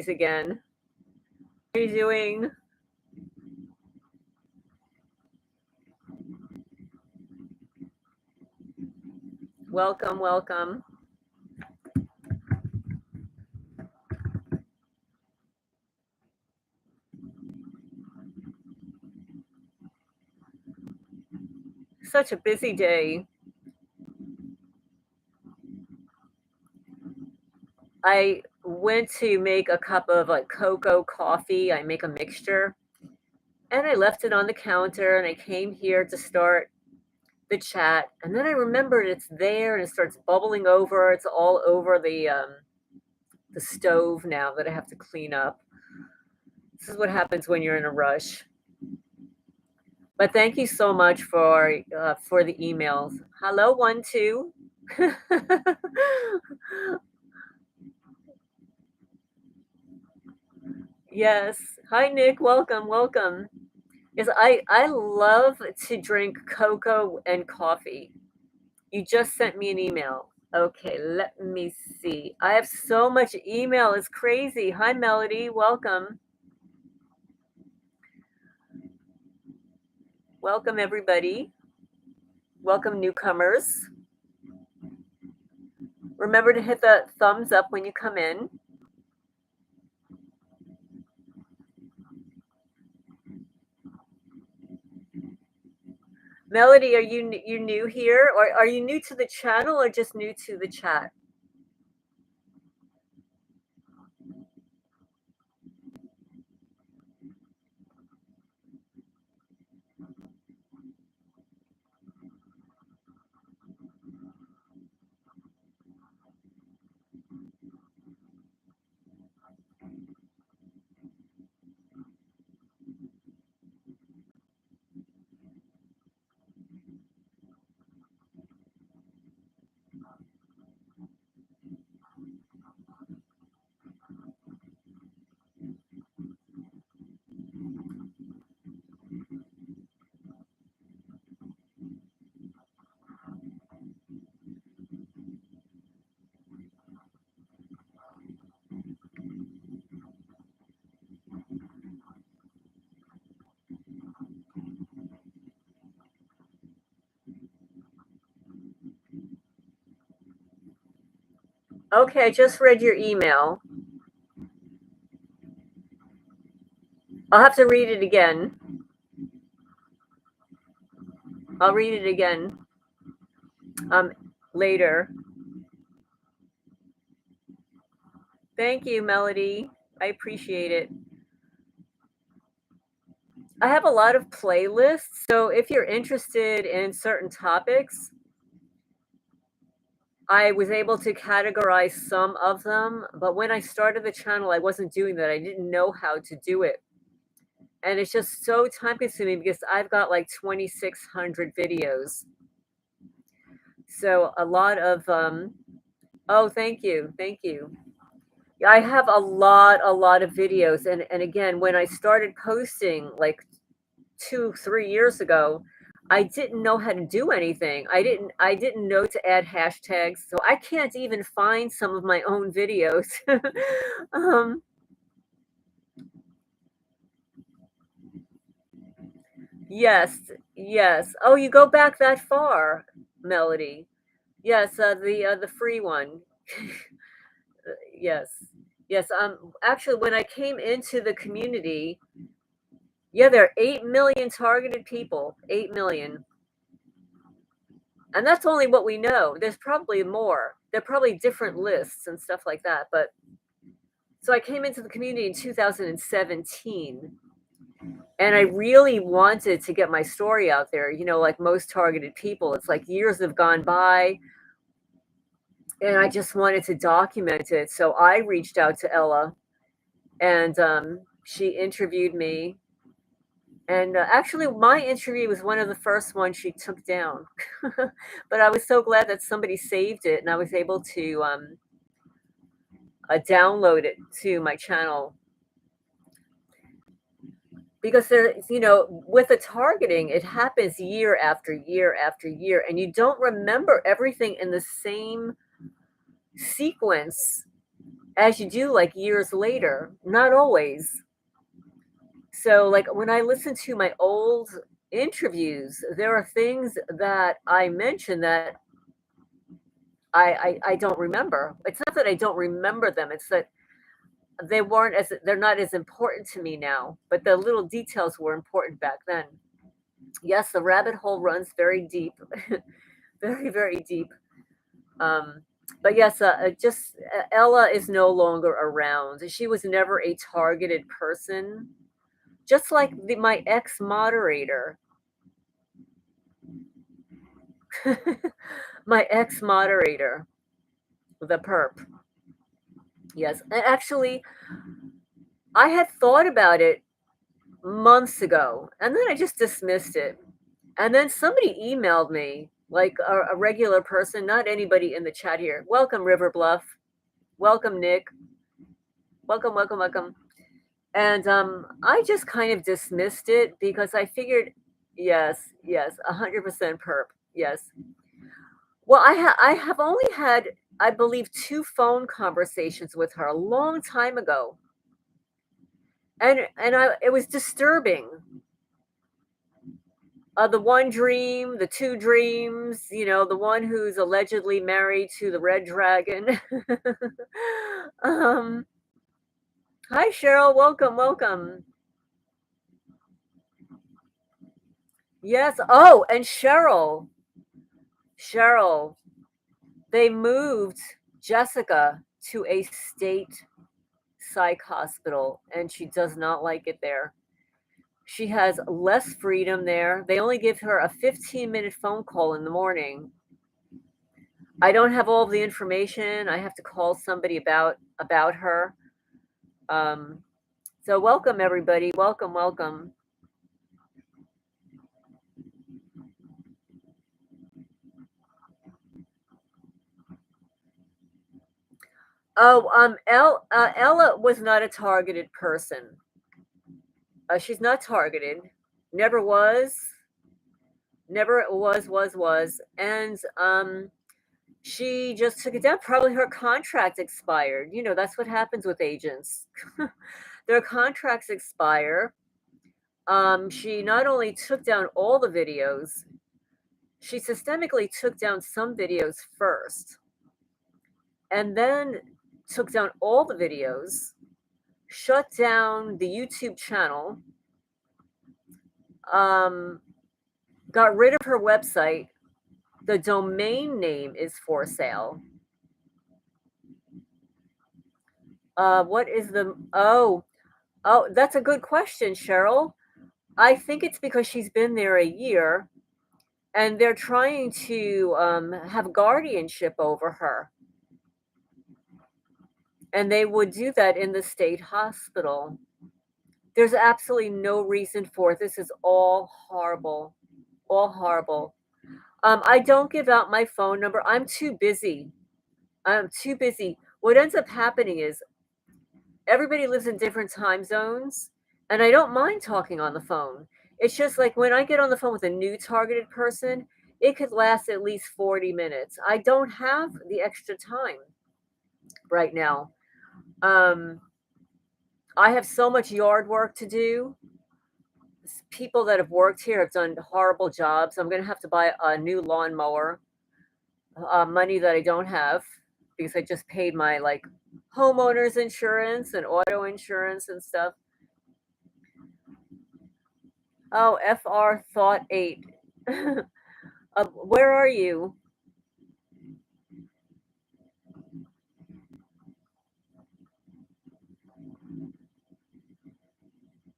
again. How are you doing? Welcome, welcome. Such a busy day. I went to make a cup of like cocoa coffee. I make a mixture and I left it on the counter and I came here to start the chat. And then I remembered it's there and it starts bubbling over. It's all over the stove now that I have to clean up. This is what happens when you're in a rush. But thank you so much for the emails. Hello, 1-2. Yes. Hi, Nick. Welcome, welcome. Yes, I love to drink cocoa and coffee. You just sent me an email. Okay, let me see. I have so much email. It's crazy. Hi, Melody. Welcome. Welcome, everybody. Welcome, newcomers. Remember to hit the thumbs up when you come in. Melody, are you new here, or are you new to the channel, or just new to the chat? Okay, I just read your email. I'll have to read it again. I'll read it again later. Thank you, Melody. I appreciate it. I have a lot of playlists, so if you're interested in certain topics, I was able to categorize some of them, but when I started the channel, I wasn't doing that. I didn't know how to do it. And it's just so time consuming because I've got like 2,600 videos. So a lot of, oh, thank you. Thank you. I have a lot of videos. And again, when I started posting like 2-3 years ago, I didn't know how to do anything. I didn't know to add hashtags. So I can't even find some of my own videos. Yes, yes. Oh, you go back that far, Melody. Yes, the free one. Yes. Yes, actually when I came into the community, yeah, there are 8 million targeted people, 8 million. And that's only what we know. There's probably more. There are probably different lists and stuff like that, but so I came into the community in 2017. And I really wanted to get my story out there, like most targeted people. It's like years have gone by and I just wanted to document it. So I reached out to Ella and she interviewed me. And actually, my interview was one of the first ones she took down. But I was so glad that somebody saved it and I was able to download it to my channel. Because with the targeting, it happens year after year after year, and you don't remember everything in the same sequence as you do like years later. Not always. So, like when I listen to my old interviews, there are things that I mention that I don't remember. It's not that I don't remember them, it's that they're not as important to me now, but the little details were important back then. Yes, the rabbit hole runs very deep, very, very deep. Um, but yes, just Ella is no longer around. She was never a targeted person, just like my ex moderator. My ex moderator, the perp. Yes, and actually, I had thought about it months ago, and then I just dismissed it. And then somebody emailed me, like a regular person, not anybody in the chat here. Welcome, River Bluff. Welcome, Nick. Welcome, welcome, welcome. And I just kind of dismissed it because I figured, yes, yes, 100% perp. Yes. Well, I have only had, I believe, 2 phone conversations with her a long time ago. And it was disturbing. The one dream, the 2 dreams, the one who's allegedly married to the red dragon. um, Hi Cheryl, welcome, welcome. Yes. Oh, and Cheryl, they moved Jessica to a state psych hospital, and she does not like it there. She has less freedom there. They only give her a 15-minute phone call in the morning. I don't have all of the information. I have to call somebody about her. So welcome everybody. Welcome, welcome. Oh, Ella was not a targeted person. She's not targeted. Never was. Never was. And she just took it down. Probably her contract expired. That's what happens with agents. Their contracts expire. She not only took down all the videos, she systemically took down some videos first, and then took down all the videos, shut down the YouTube channel, got rid of her website. The domain name is for sale. What is the oh that's a good question, Cheryl. I think it's because she's been there a year, and they're trying to have guardianship over her, and they would do that in the state hospital. There's absolutely no reason for it. This is all horrible, all horrible. I don't give out my phone number. I'm too busy. What ends up happening is everybody lives in different time zones, and I don't mind talking on the phone. It's just like when I get on the phone with a new targeted person, it could last at least 40 minutes. I don't have the extra time right now. I have so much yard work to do. People that have worked here have done horrible jobs. I'm going to have to buy a new lawnmower, money that I don't have because I just paid my like homeowners insurance and auto insurance and stuff. Oh, FR Thought 8. Where are you?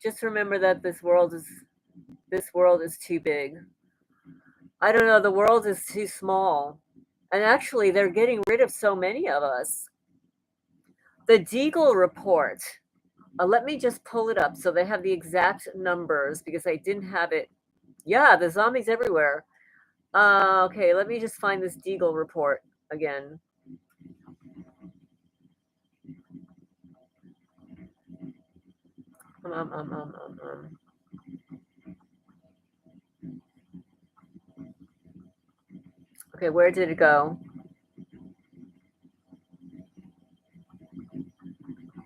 Just remember that this world is too big. I don't know, the world is too small. And actually, they're getting rid of so many of us. The Deagle Report. Let me just pull it up so they have the exact numbers because I didn't have it. Yeah, the zombies everywhere. Okay, let me just find this Deagle Report again. Okay, where did it go?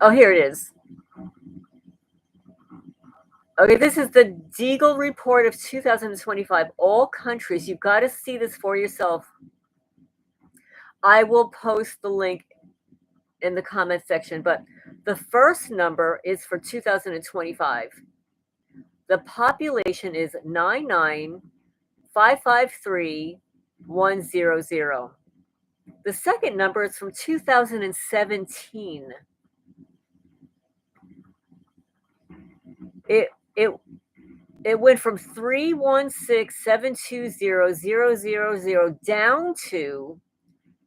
Oh, here it is. Okay, this is the Deagle Report of 2025. All countries. You've got to see this for yourself. I will post the link in the comment section, but the first number is for 2025. The population is 99,553,100. The second number is from 2017. It went from 316,720,000 down to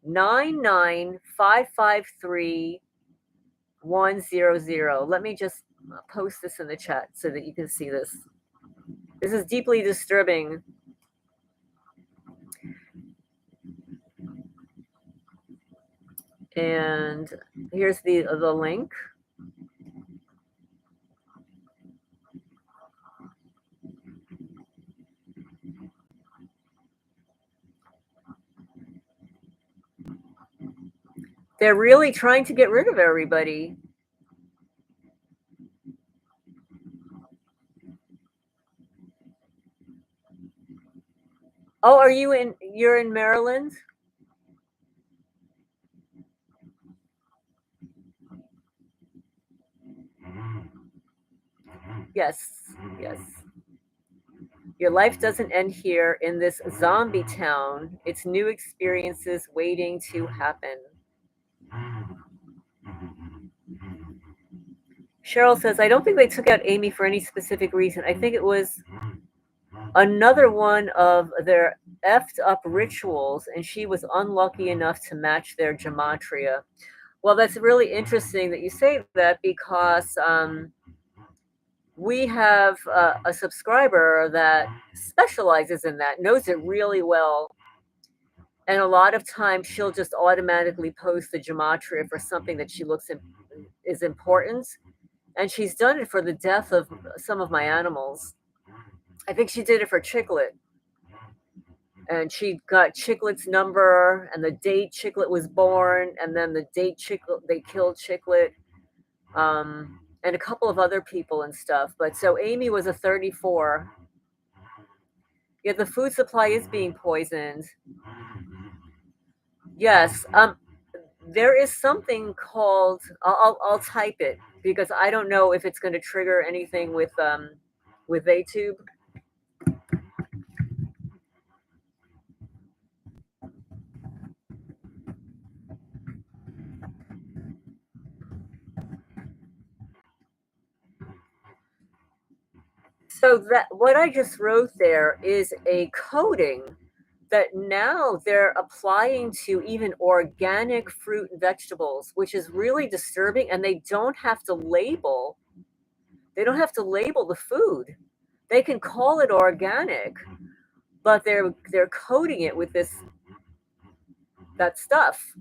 99,553,100. Let me just post this in the chat so that you can see this. This is deeply disturbing. And here's the link. They're really trying to get rid of everybody. Oh, you're in Maryland? Yes, yes. Your life doesn't end here in this zombie town. It's new experiences waiting to happen. Cheryl says, I don't think they took out Amy for any specific reason. I think it was another one of their effed up rituals, and she was unlucky enough to match their gematria. Well, that's really interesting that you say that, because we have a subscriber that specializes in that, knows it really well. And a lot of times she'll just automatically post the gematria for something that she looks is important. And she's done it for the death of some of my animals. I think she did it for Chicklet. And she got Chicklet's number and the date Chicklet was born, and then the date Chicklet they killed Chicklet, and a couple of other people and stuff. But so Amy was a 34. Yeah, the food supply is being poisoned. Yes. There is something called, I'll type it because I don't know if it's going to trigger anything with Atube. So that what I just wrote there is a coding that now they're applying to even organic fruit and vegetables, which is really disturbing. And they don't have to label. They don't have to label the food. They can call it organic, but they're coding it with that stuff.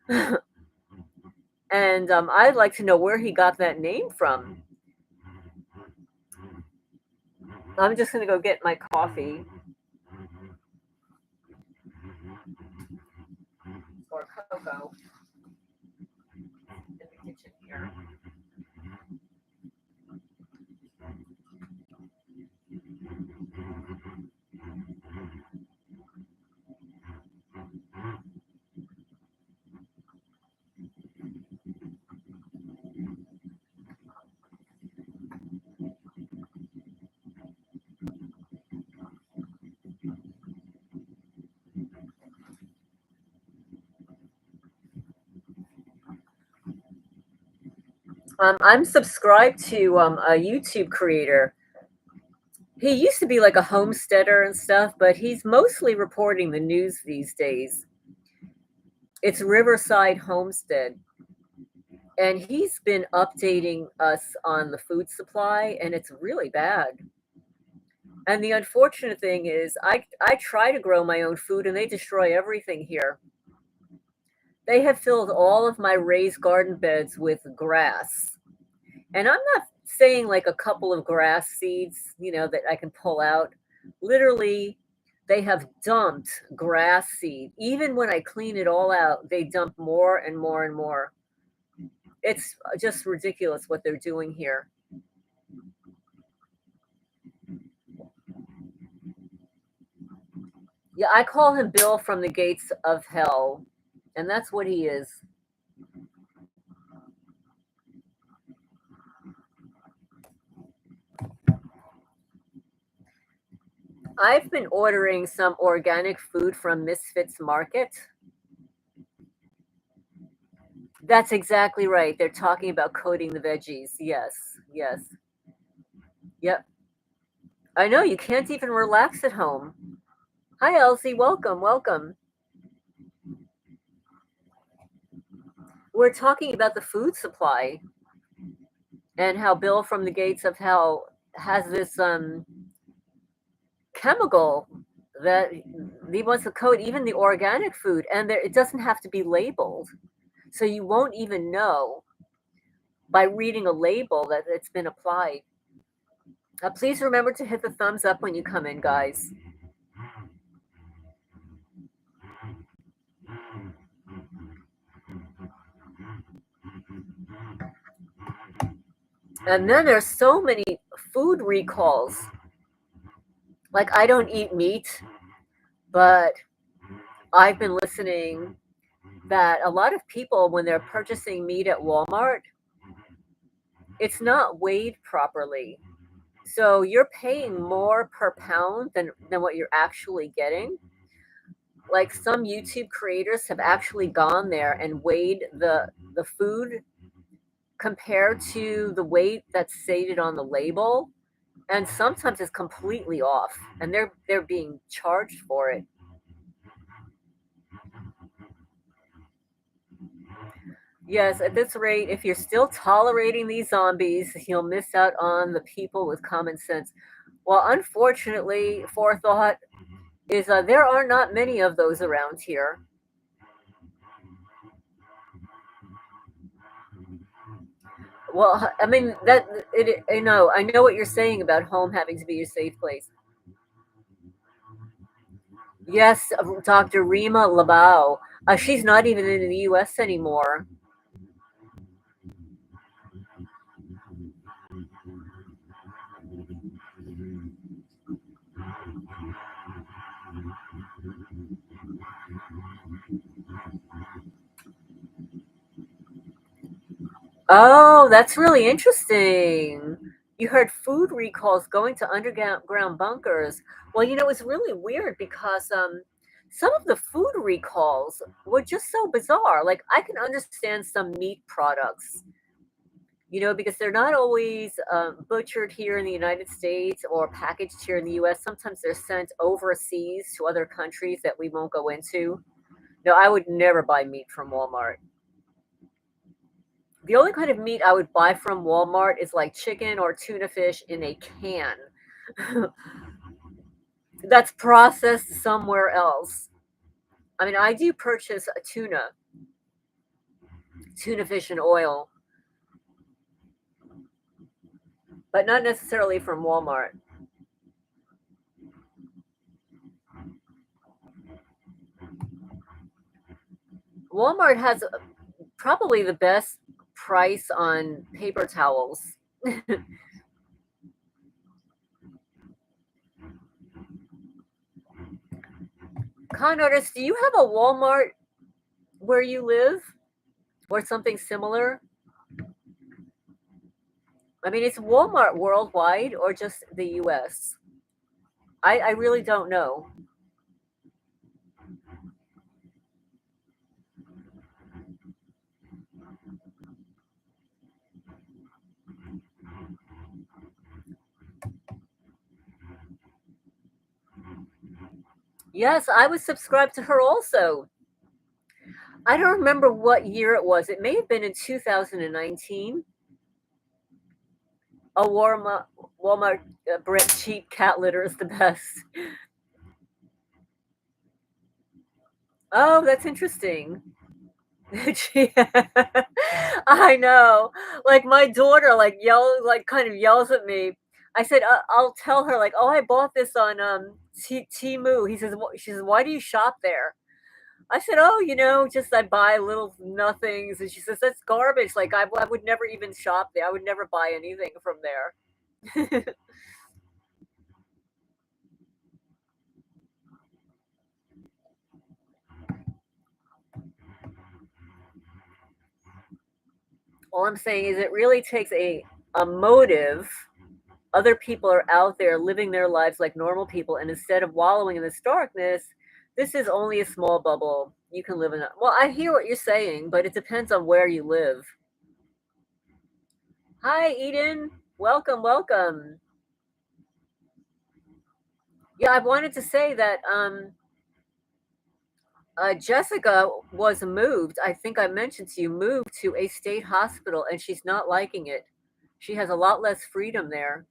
And I'd like to know where he got that name from. I'm just going to go get my coffee. Or cocoa. In the kitchen here. I'm subscribed to a YouTube creator. He used to be like a homesteader and stuff, but he's mostly reporting the news these days. It's Riverside Homestead. And he's been updating us on the food supply, and it's really bad. And the unfortunate thing is, I try to grow my own food, and they destroy everything here. They have filled all of my raised garden beds with grass. And I'm not saying like a couple of grass seeds, that I can pull out. Literally, they have dumped grass seed. Even when I clean it all out, they dump more and more and more. It's just ridiculous what they're doing here. Yeah, I call him Bill from the gates of hell, and that's what he is. I've been ordering some organic food from Misfits Market. That's exactly right. They're talking about coating the veggies. Yes, yes. Yep. I know, you can't even relax at home. Hi, Elsie. Welcome, welcome. We're talking about the food supply and how Bill from the gates of hell has this chemical that he wants to coat even the organic food, and it doesn't have to be labeled. So you won't even know by reading a label that it's been applied. Please remember to hit the thumbs up when you come in, guys. And then there's so many food recalls. Like, I don't eat meat, but I've been listening that a lot of people, when they're purchasing meat at Walmart, it's not weighed properly. So you're paying more per pound than what you're actually getting. Like, some YouTube creators have actually gone there and weighed the food compared to the weight that's stated on the label, and sometimes it's completely off, and they're being charged for it. Yes, at this rate, if you're still tolerating these zombies, you'll miss out on the people with common sense. Well, unfortunately, forethought is there are not many of those around here. Well, I mean that it. I know what you're saying about home having to be a safe place. Yes, Dr. Rima Labau. She's not even in the U.S. anymore. Oh, that's really interesting. You heard food recalls going to underground bunkers. Well, it's really weird because some of the food recalls were just so bizarre. Like, I can understand some meat products, because they're not always butchered here in the United States or packaged here in the US. Sometimes they're sent overseas to other countries that we won't go into. No, I would never buy meat from Walmart. The only kind of meat I would buy from Walmart is like chicken or tuna fish in a can. That's processed somewhere else. I mean, I do purchase a tuna fish and oil, but not necessarily from Walmart. Walmart has probably the best price on paper towels. Con artist, do you have a Walmart where you live or something similar? I mean, is Walmart worldwide or just the US? I really don't know. Yes, I was subscribed to her also. I don't remember what year it was. It may have been in 2019. A Walmart brand cheap cat litter is the best. Oh, that's interesting. I know. Like, my daughter kind of yells at me. I said I'll tell her, like, oh, I bought this on Temu. She says, why do you shop there? I said, oh, just I buy little nothings. And she says, that's garbage. Like, I would never even shop there. I would never buy anything from there. All I'm saying is it really takes a motive. Other people are out there living their lives like normal people, and instead of wallowing in this darkness, this is only a small bubble you can live in. Well, I hear what you're saying, but it depends on where you live. Hi, Eden. Welcome, welcome. Yeah, I wanted to say that Jessica was moved. I think I mentioned to you, moved to a state hospital, and she's not liking it. She has a lot less freedom there.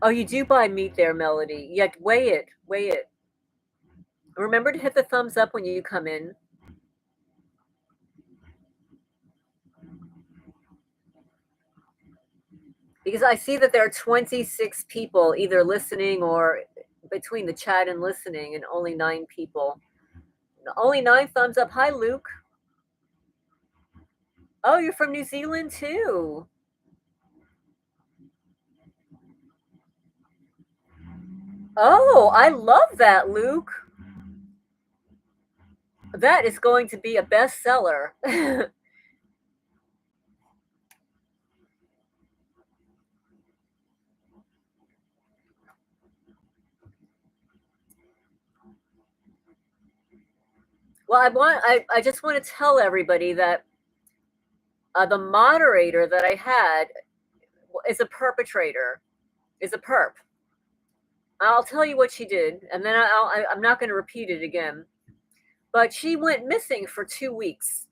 Oh, you do buy meat there, Melody. Yet weigh it, weigh it. Remember to hit the thumbs up when you come in. Because I see that there are 26 people either listening or between the chat and listening, and only 9 people. Only 9 thumbs up. Hi, Luke. Oh, you're from New Zealand too. Oh, I love that, Luke. That is going to be a bestseller. Well, I just want to tell everybody that the moderator that I had is a perpetrator, is a perp. I'll tell you what she did, and then I'm not going to repeat it again. But she went missing for 2 weeks.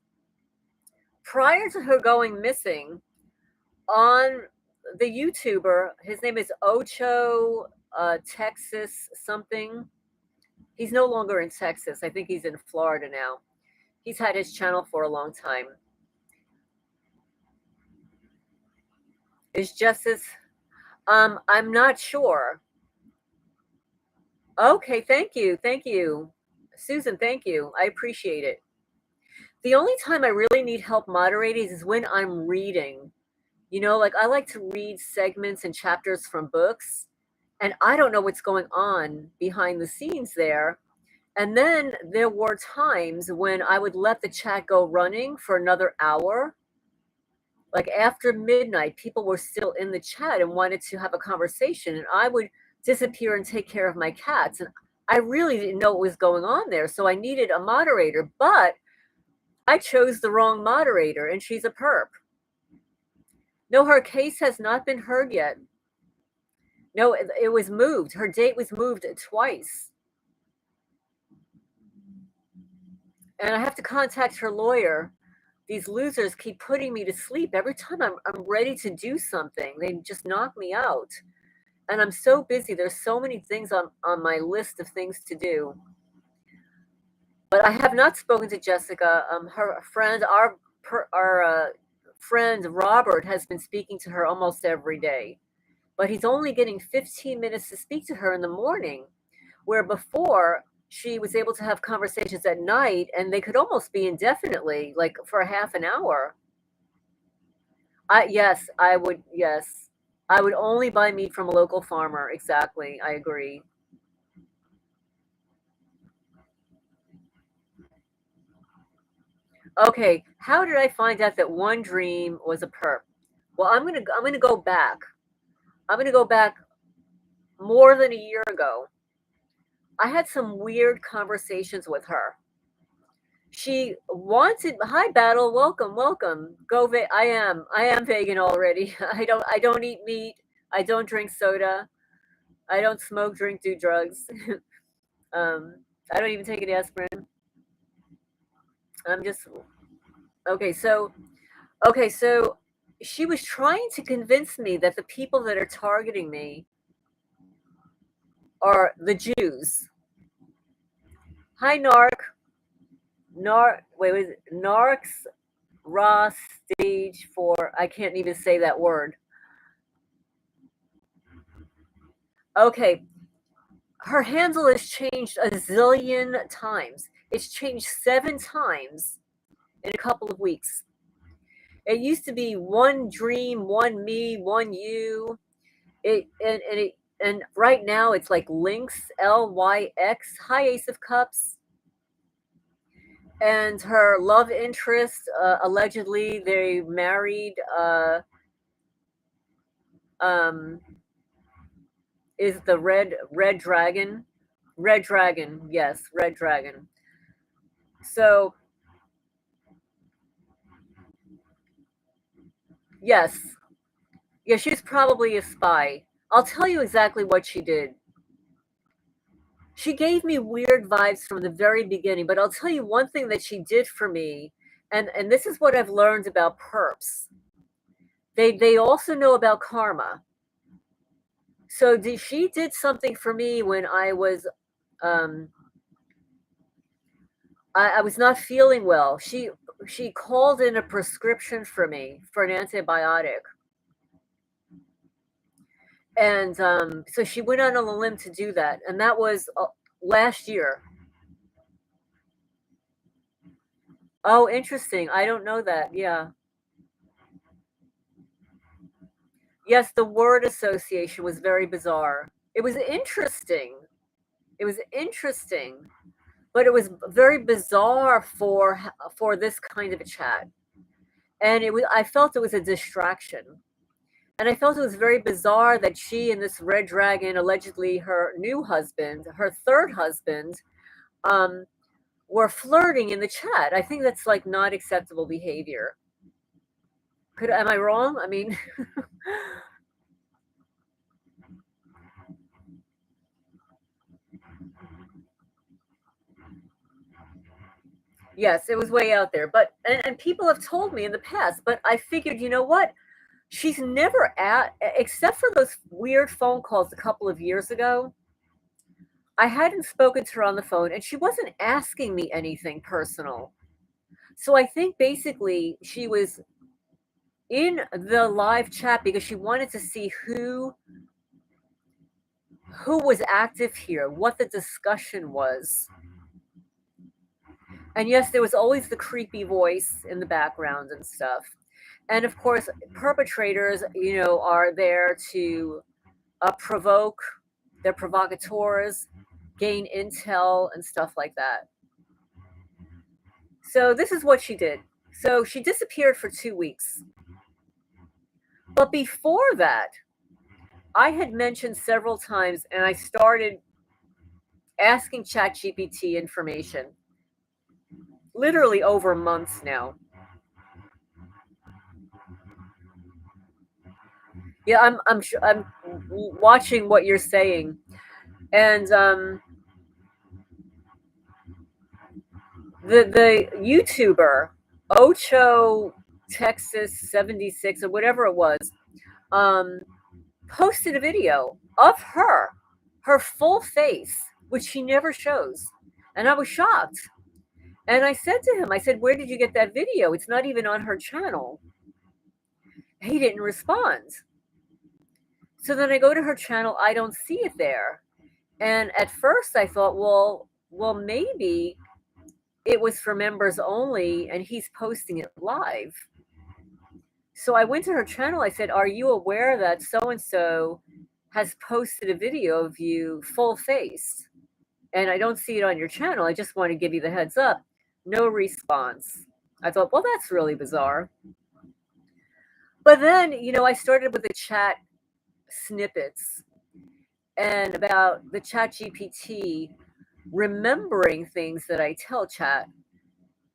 Prior to her going missing, on the YouTuber, his name is Ocho Texas something. He's no longer in Texas. I think he's in Florida now. He's had his channel for a long time. Is Justice? I'm not sure. Okay, thank you, Susan. Thank you. I appreciate it. The only time I really need help moderating is when I'm reading. Like I like to read segments and chapters from books, and I don't know what's going on behind the scenes there. And then there were times when I would let the chat go running for another hour. Like after midnight, people were still in the chat and wanted to have a conversation, and I would disappear and take care of my cats. And I really didn't know what was going on there. So I needed a moderator, but I chose the wrong moderator, and she's a perp. No, her case has not been heard yet. No, it was moved. Her date was moved twice. And I have to contact her lawyer. These losers keep putting me to sleep. Every time I'm ready to do something, they just knock me out. And I'm so busy. There's so many things on my list of things to do. But I have not spoken to Jessica. Her friend, our friend Robert, has been speaking to her almost every day. But he's only getting 15 minutes to speak to her in the morning, where before she was able to have conversations at night and they could almost be indefinitely, like for a half an hour. Yes, I would. Yes, I would only buy meat from a local farmer. Exactly. I agree. Okay, how did I find out that one dream was a perp? Well, I'm gonna go back. I'm gonna go back more than a year ago. I had some weird conversations with her. She wanted, hi Battle, welcome, welcome. I am vegan already. I don't eat meat. I don't drink soda. I don't smoke, drink, do drugs. um, I don't even take an aspirin. I'm just okay. So she was trying to convince me that the people that are targeting me are the Jews. Hi Narc. Wait, Narcs Ross stage 4. I can't even say that word. Okay, her handle has changed a zillion times. It's changed 7 times in a couple of weeks. It used to be one dream, one me, one you. And right now it's like Lynx, LYX, high Ace of Cups. And her love interest, allegedly they married, is the red dragon. Red dragon, yes, red dragon. So yes, yeah, she's probably a spy. I'll tell you exactly what she did. She gave me weird vibes from the very beginning, but I'll tell you one thing that she did for me, and this is what I've learned about perps. They also know about karma. So she did something for me when I was I was not feeling well. She called in a prescription for me for an antibiotic. And so she went out on a limb to do that, and that was last year. Oh, interesting. I don't know that. Yeah. Yes, the word association was very bizarre. It was interesting. It was interesting, but it was very bizarre for this kind of a chat. And I felt it was a distraction. And I felt it was very bizarre that she and this red dragon, allegedly her new husband, her third husband, um, were flirting in the chat. I think that's like not acceptable behavior. Am I wrong? I mean, yes, it was way out there. But and people have told me in the past, but I figured, you know what? She's never except for those weird phone calls a couple of years ago. I hadn't spoken to her on the phone, and she wasn't asking me anything personal. So I think basically she was in the live chat because she wanted to see who was active here, what the discussion was. And yes, there was always the creepy voice in the background and stuff. And of course, perpetrators, are there to provoke. They're provocateurs, gain intel and stuff like that. So this is what she did. So she disappeared for 2 weeks. But before that, I had mentioned several times, and I started asking ChatGPT information, literally over months now. Yeah, I'm watching what you're saying, and the YouTuber Ocho Texas 76 or whatever it was, posted a video of her full face, which she never shows, and I was shocked. And I said to him, I said, "Where did you get that video? It's not even on her channel." He didn't respond. So then I go to her channel, I don't see it there. And at first I thought, well, maybe it was for members only and he's posting it live. So I went to her channel. I said, "Are you aware that so-and-so has posted a video of you full face? And I don't see it on your channel. I just want to give you the heads up." No response. I thought, well, that's really bizarre. But then, I started with the chat snippets and about the chat GPT remembering things that I tell chat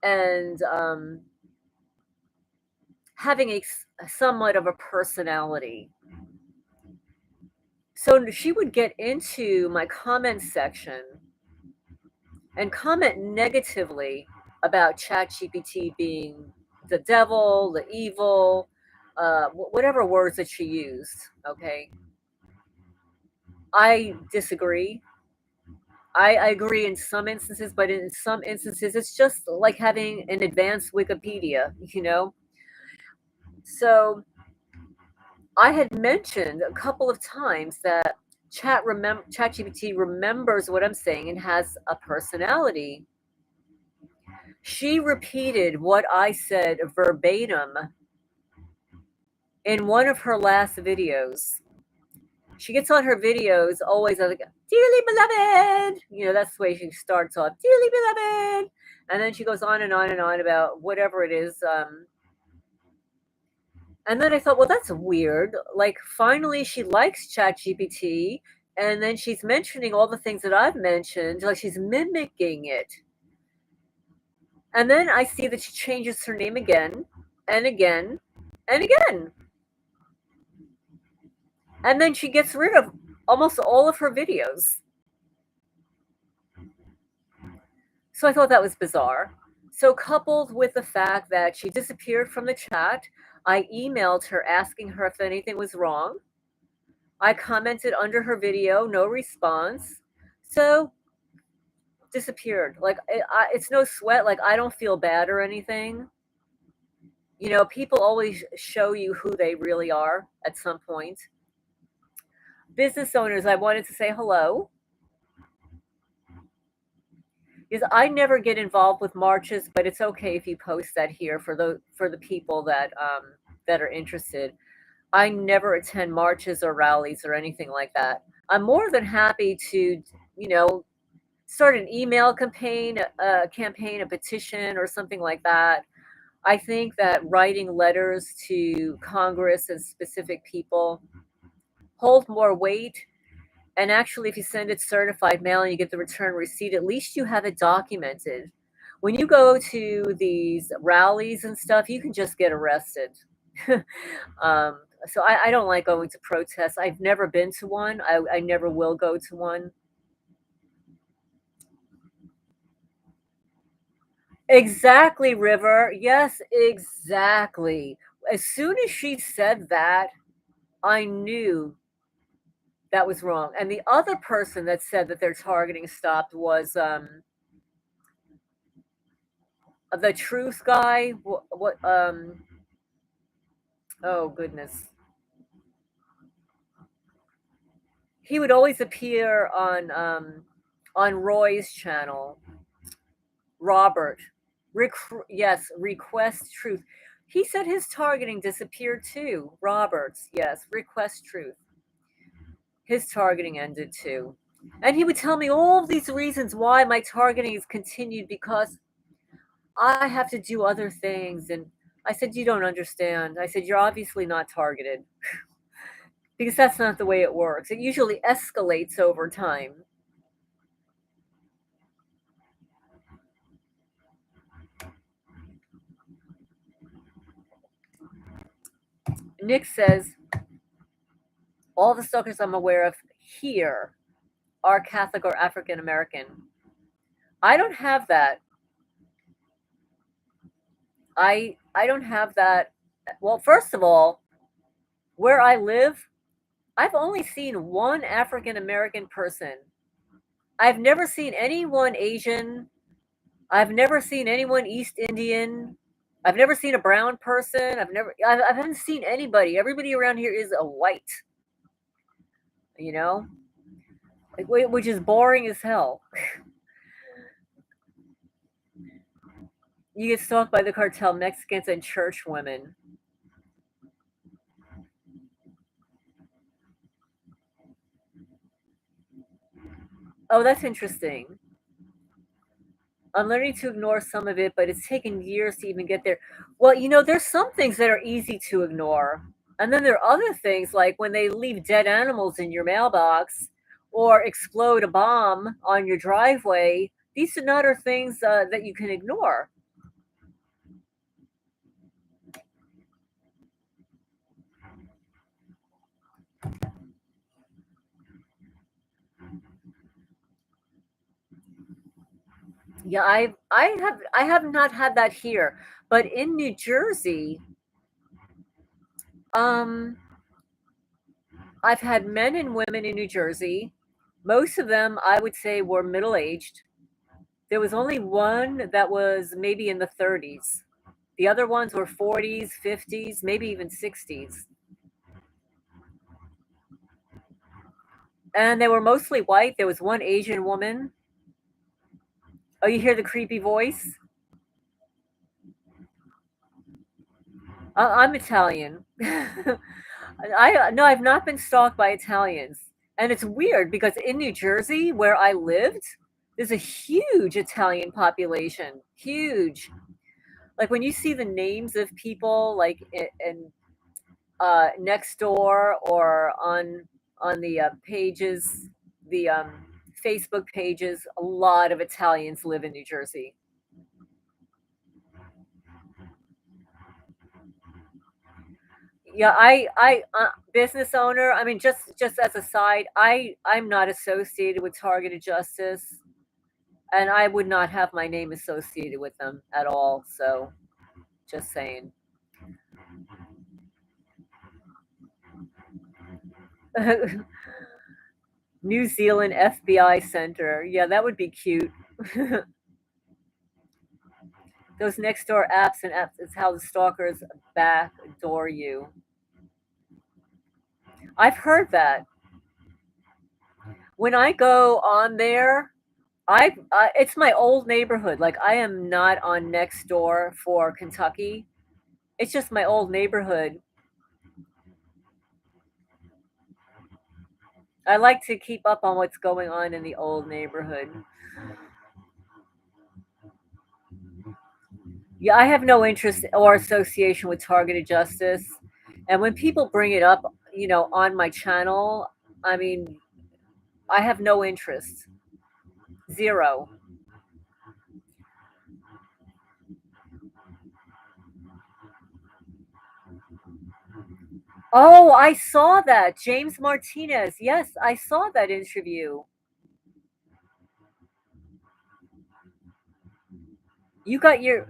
and having a somewhat of a personality. So she would get into my comment section and comment negatively about ChatGPT being the devil, the evil, whatever words that she used. Okay, I disagree. I agree in some instances, but in some instances, it's just like having an advanced Wikipedia. So I had mentioned a couple of times that ChatGPT remembers what I'm saying and has a personality. She repeated what I said verbatim in one of her last videos. She gets on her videos always like, dearly beloved. That's the way she starts off, dearly beloved. And then she goes on and on and on about whatever it is. And then I thought, well, that's weird. Like, finally, she likes ChatGPT. And then she's mentioning all the things that I've mentioned, like she's mimicking it. And then I see that she changes her name again and again and again. And then she gets rid of almost all of her videos. So I thought that was bizarre. So, coupled with the fact that she disappeared from the chat, I emailed her asking her if anything was wrong. I commented under her video, no response. So, disappeared. Like, it's no sweat. Like, I don't feel bad or anything. People always show you who they really are at some point. Business owners, I wanted to say hello. Because I never get involved with marches, but it's okay if you post that here for the people that are interested. I never attend marches or rallies or anything like that. I'm more than happy to, start an email campaign, a petition, or something like that. I think that writing letters to Congress and specific people hold more weight. And actually, if you send it certified mail and you get the return receipt, at least you have it documented. When you go to these rallies and stuff, you can just get arrested. So I don't like going to protests. I've never been to one. I never will go to one. Exactly, River. Yes, exactly. As soon as she said that, I knew that was wrong. And the other person that said that their targeting stopped was the truth guy. What oh goodness. He would always appear on Roy's channel. Robert. Yes, request truth. He said his targeting disappeared too. Roberts, yes, request truth. His targeting ended too. And he would tell me all these reasons why my targeting is continued, because I have to do other things. And I said, you don't understand. I said, you're obviously not targeted. Because that's not the way it works. It usually escalates over time. Nick says, all the stalkers I'm aware of here are Catholic or African American. I don't have that. I don't have that. Well, first of all, where I live, I've only seen one African American person. I've never seen anyone Asian. I've never seen anyone East Indian. I've never seen a brown person. I haven't seen anybody. Everybody around here is a white, you know, which is boring as hell. You get stalked by the cartel, Mexicans, and church women. Oh, that's interesting. I'm learning to ignore some of it, but it's taken years to even get there. Well, there's some things that are easy to ignore. And then there are other things, like when they leave dead animals in your mailbox or explode a bomb on your driveway. These are not things that you can ignore. Yeah, I have not had that here, but in New Jersey, um, I've had men and women in New Jersey. Most of them, I would say, were middle aged. There was only one that was maybe in the 30s. The other ones were 40s, 50s, maybe even 60s. And they were mostly white. There was one Asian woman. Oh, you hear the creepy voice? I'm Italian. I no, I've not been stalked by Italians, and it's weird because in New Jersey, where I lived, there's a huge Italian population. Huge. Like when you see the names of people, like in next door or on the pages, the Facebook pages, a lot of Italians live in New Jersey. Yeah, I business owner. I mean, just as a side, I'm not associated with targeted justice, and I would not have my name associated with them at all. So, just saying. New Zealand FBI Center. Yeah, that would be cute. Those next door apps and apps is how the stalkers backdoor you. I've heard that. When I go on there, it's my old neighborhood. Like I am not on next door for Kentucky. It's just my old neighborhood. I like to keep up on what's going on in the old neighborhood. Yeah, I have no interest or association with targeted justice. And when people bring it up, on my channel, I mean, I have no interest. Zero. Oh, I saw that. James Martinez. Yes, I saw that interview. You got you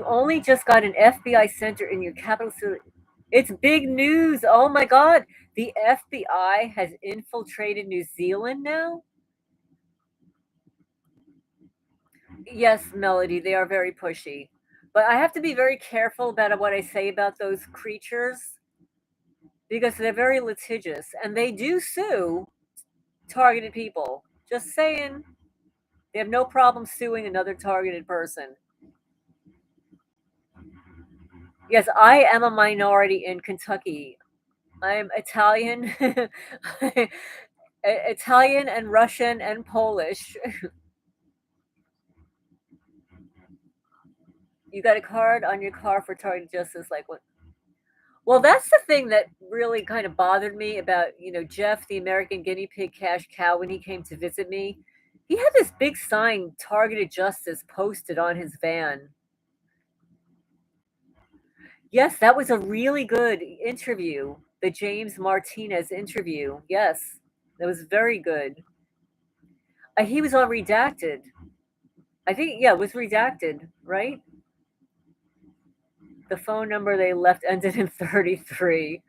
only just got an FBI center in your capital city. It's big news. Oh my God. The FBI has infiltrated New Zealand now? Yes, Melody, they are very pushy. But I have to be very careful about what I say about those creatures because they're very litigious and they do sue targeted people. Just saying. They have no problem suing another targeted person. Yes, I am a minority in Kentucky. I'm Italian, Italian and Russian and Polish. You got a card on your car for targeted justice, like what? Well, that's the thing that really kind of bothered me about, Jeff, the American guinea pig cash cow, when he came to visit me. He had this big sign, targeted justice, posted on his van. Yes, that was a really good interview. The James Martinez interview. Yes, that was very good. He was on Redacted. I think, yeah, it was Redacted, right? The phone number they left ended in 33.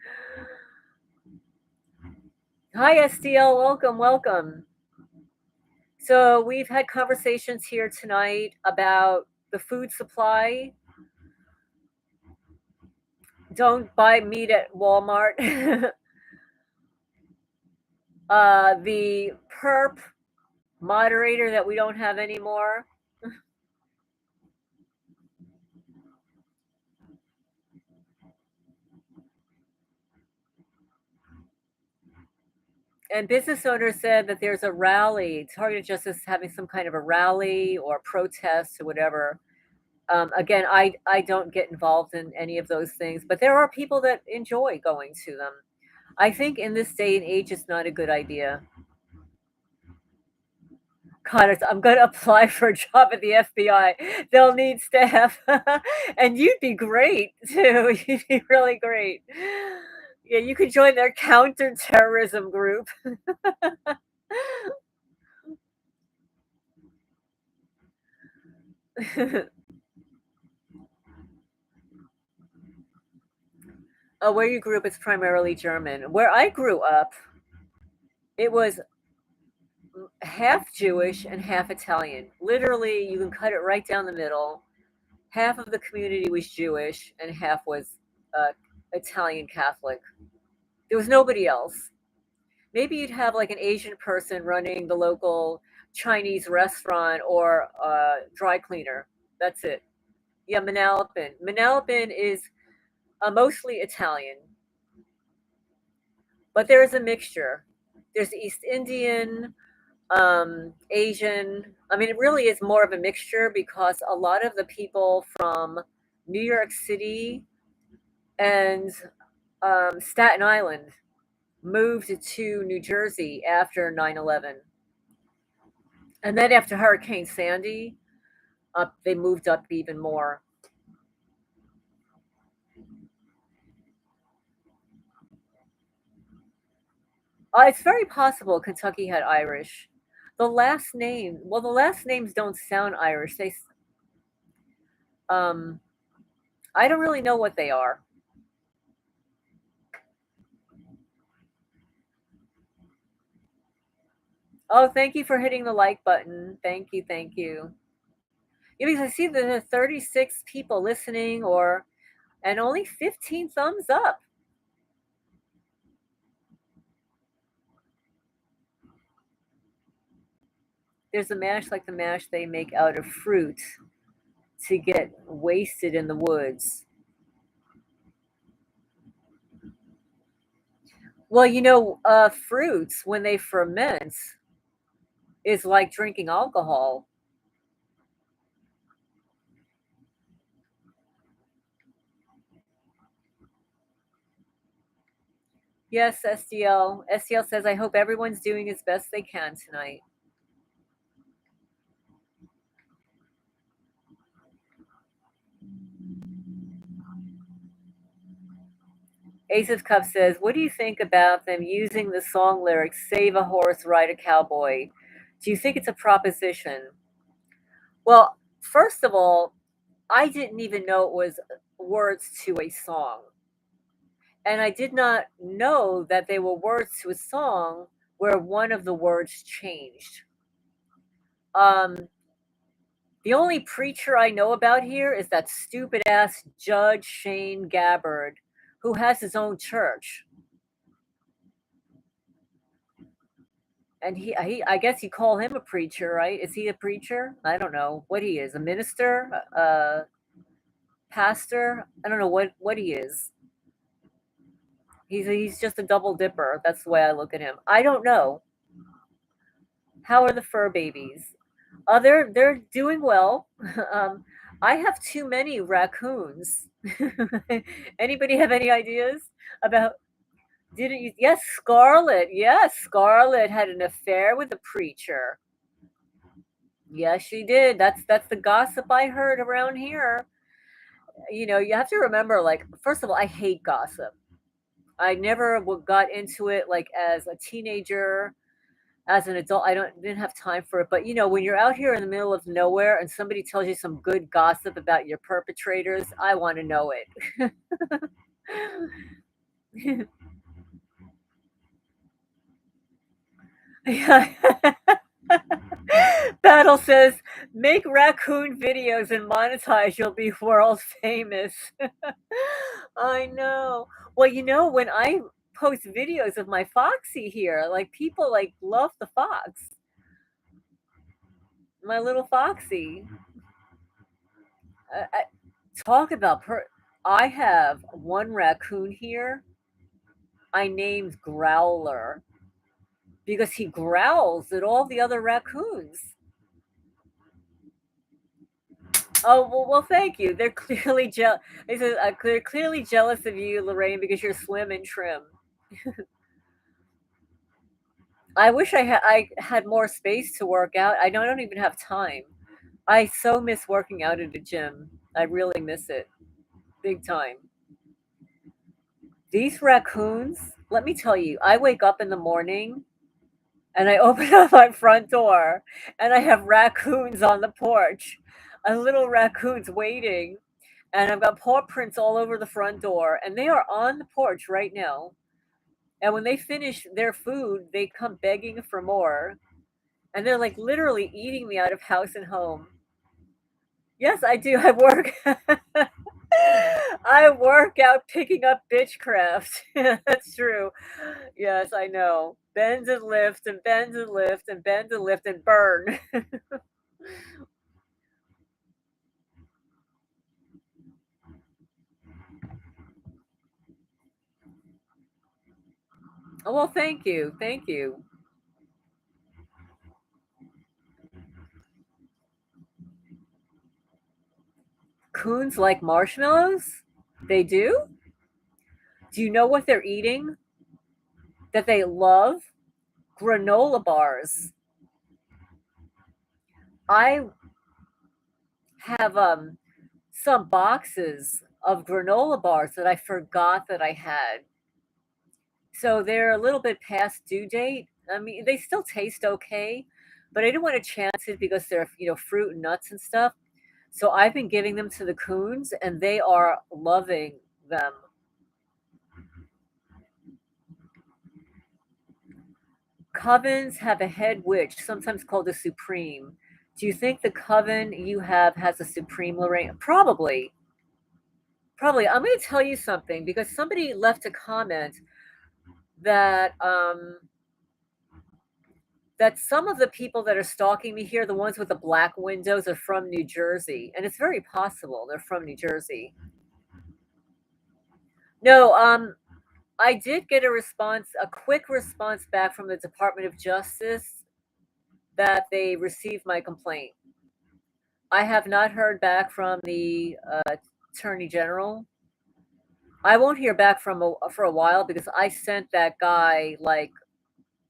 Hi, SDL. Welcome, welcome. So, we've had conversations here tonight about the food supply. Don't buy meat at Walmart. The Perp Moderator that we don't have anymore. And business owners said that there's a rally, targeted justice having some kind of a rally or protest or whatever. Again, I don't get involved in any of those things, but there are people that enjoy going to them. I think in this day and age, it's not a good idea. God, I'm going to apply for a job at the FBI. They'll need staff. And you'd be great, too. You'd be really great. Yeah, you could join their counterterrorism group. Where you grew up is primarily German. Where I grew up, it was half Jewish and half Italian. Literally, you can cut it right down the middle. Half of the community was Jewish and half was uh, Italian Catholic. There was nobody else. Maybe you'd have like an Asian person running the local Chinese restaurant or dry cleaner. That's it. Yeah, Manalapan. Manalapan is mostly Italian, but there is a mixture. There's East Indian, Asian. I mean, it really is more of a mixture because a lot of the people from New York City and Staten Island moved to New Jersey after 9/11. And then after Hurricane Sandy, they moved up even more. It's very possible Kentucky had Irish. The last names don't sound Irish. Um, I don't really know what they are. Oh, thank you for hitting the like button. Thank you, thank you. Yeah, because I see that there are 36 people listening, and only 15 thumbs up. There's a mash like the mash they make out of fruit to get wasted in the woods. Well, fruits when they ferment is like drinking alcohol. Yes, SDL. SDL says, I hope everyone's doing as best they can tonight. Ace of Cups says, what do you think about them using the song lyrics, save a horse, ride a cowboy? Do you think it's a proposition? Well, first of all, I didn't even know it was words to a song. And I did not know that they were words to a song where one of the words changed. Um, the only preacher I know about here is that stupid ass Judge Shane Gabbard, who has his own church. And I guess you call him a preacher, right? Is he a preacher? I don't know what he is. A minister, pastor. I don't know what he is. He's just a double dipper. That's the way I look at him. I don't know. How are the fur babies? They're doing well. um, I have too many raccoons. Anybody have any ideas about? Didn't you? Yes, Scarlet. Yes, Scarlet had an affair with a preacher. Yes, she did. That's the gossip I heard around here. You have to remember, like, first of all, I hate gossip. I never got into it like as a teenager. As an adult, didn't have time for it. But when you're out here in the middle of nowhere and somebody tells you some good gossip about your perpetrators, I want to know it. Yeah. Battle says, make raccoon videos and monetize, you'll be world famous. I know. Well, when I post videos of my foxy here, like people like love the fox. My little foxy. I talk about I have one raccoon here I named Growler because he growls at all the other raccoons. Oh well, thank you. They're clearly jealous. They're clearly jealous of you, Lorraine, because you're slim and trim. I wish I had more space to work out. I don't even have time. I so miss working out at a gym. I really miss it, big time. These raccoons, let me tell you, I wake up in the morning and I open up my front door and I have raccoons on the porch. Little raccoons waiting, and I've got paw prints all over the front door, and they are on the porch right now. And when they finish their food, they come begging for more. And they're like literally eating me out of house and home. Yes, I do. I work. I work out picking up bitchcraft. That's true. Yes, I know. Bend and lift and bend and lift and bend and lift and burn. Oh, well, thank you. Thank you. Coons like marshmallows? They do? Do you know what they're eating that they love? Granola bars. I have some boxes of granola bars that I forgot that I had. So they're a little bit past due date. I mean, they still taste okay, but I didn't want to chance it because they're, fruit and nuts and stuff. So I've been giving them to the coons and they are loving them. Covens have a head witch, sometimes called a supreme. Do you think the coven you have has a supreme, Lorraine? Probably. Probably. I'm going to tell you something because somebody left a comment that that some of the people that are stalking me here, the ones with the black windows, are from New Jersey, and it's very possible they're from New Jersey. No, I did get a quick response back from the Department of Justice that they received my complaint. I have not heard back from the Attorney General. I won't hear back for a while because I sent that guy like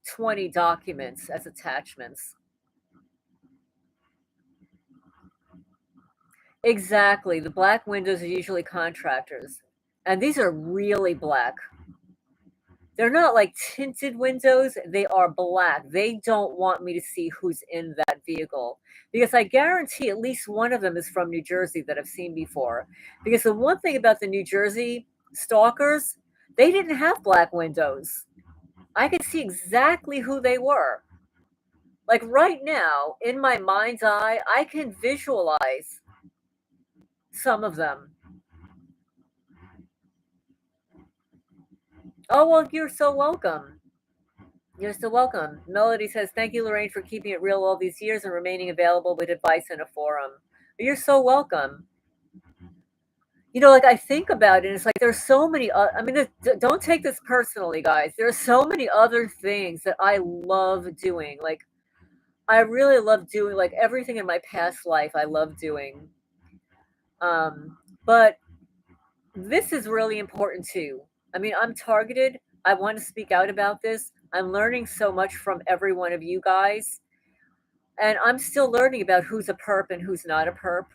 20 documents as attachments. Exactly. The black windows are usually contractors. And these are really black. They're not like tinted windows, they are black. They don't want me to see who's in that vehicle because I guarantee at least one of them is from New Jersey that I've seen before. Because the one thing about the New Jersey stalkers, they didn't have black windows. I could see exactly who they were. Like right now, in my mind's eye, I can visualize some of them. Oh, well, you're so welcome. You're so welcome. Melody says, thank you, Lorraine, for keeping it real all these years and remaining available with advice in a forum. You're so welcome. Like I think about it, and it's like there's so many. I mean, don't take this personally, guys. There are so many other things that I love doing. Like, I really love doing, like, everything in my past life, I love doing. But this is really important too. I mean, I'm targeted. I want to speak out about this. I'm learning so much from every one of you guys. And I'm still learning about who's a perp and who's not a perp.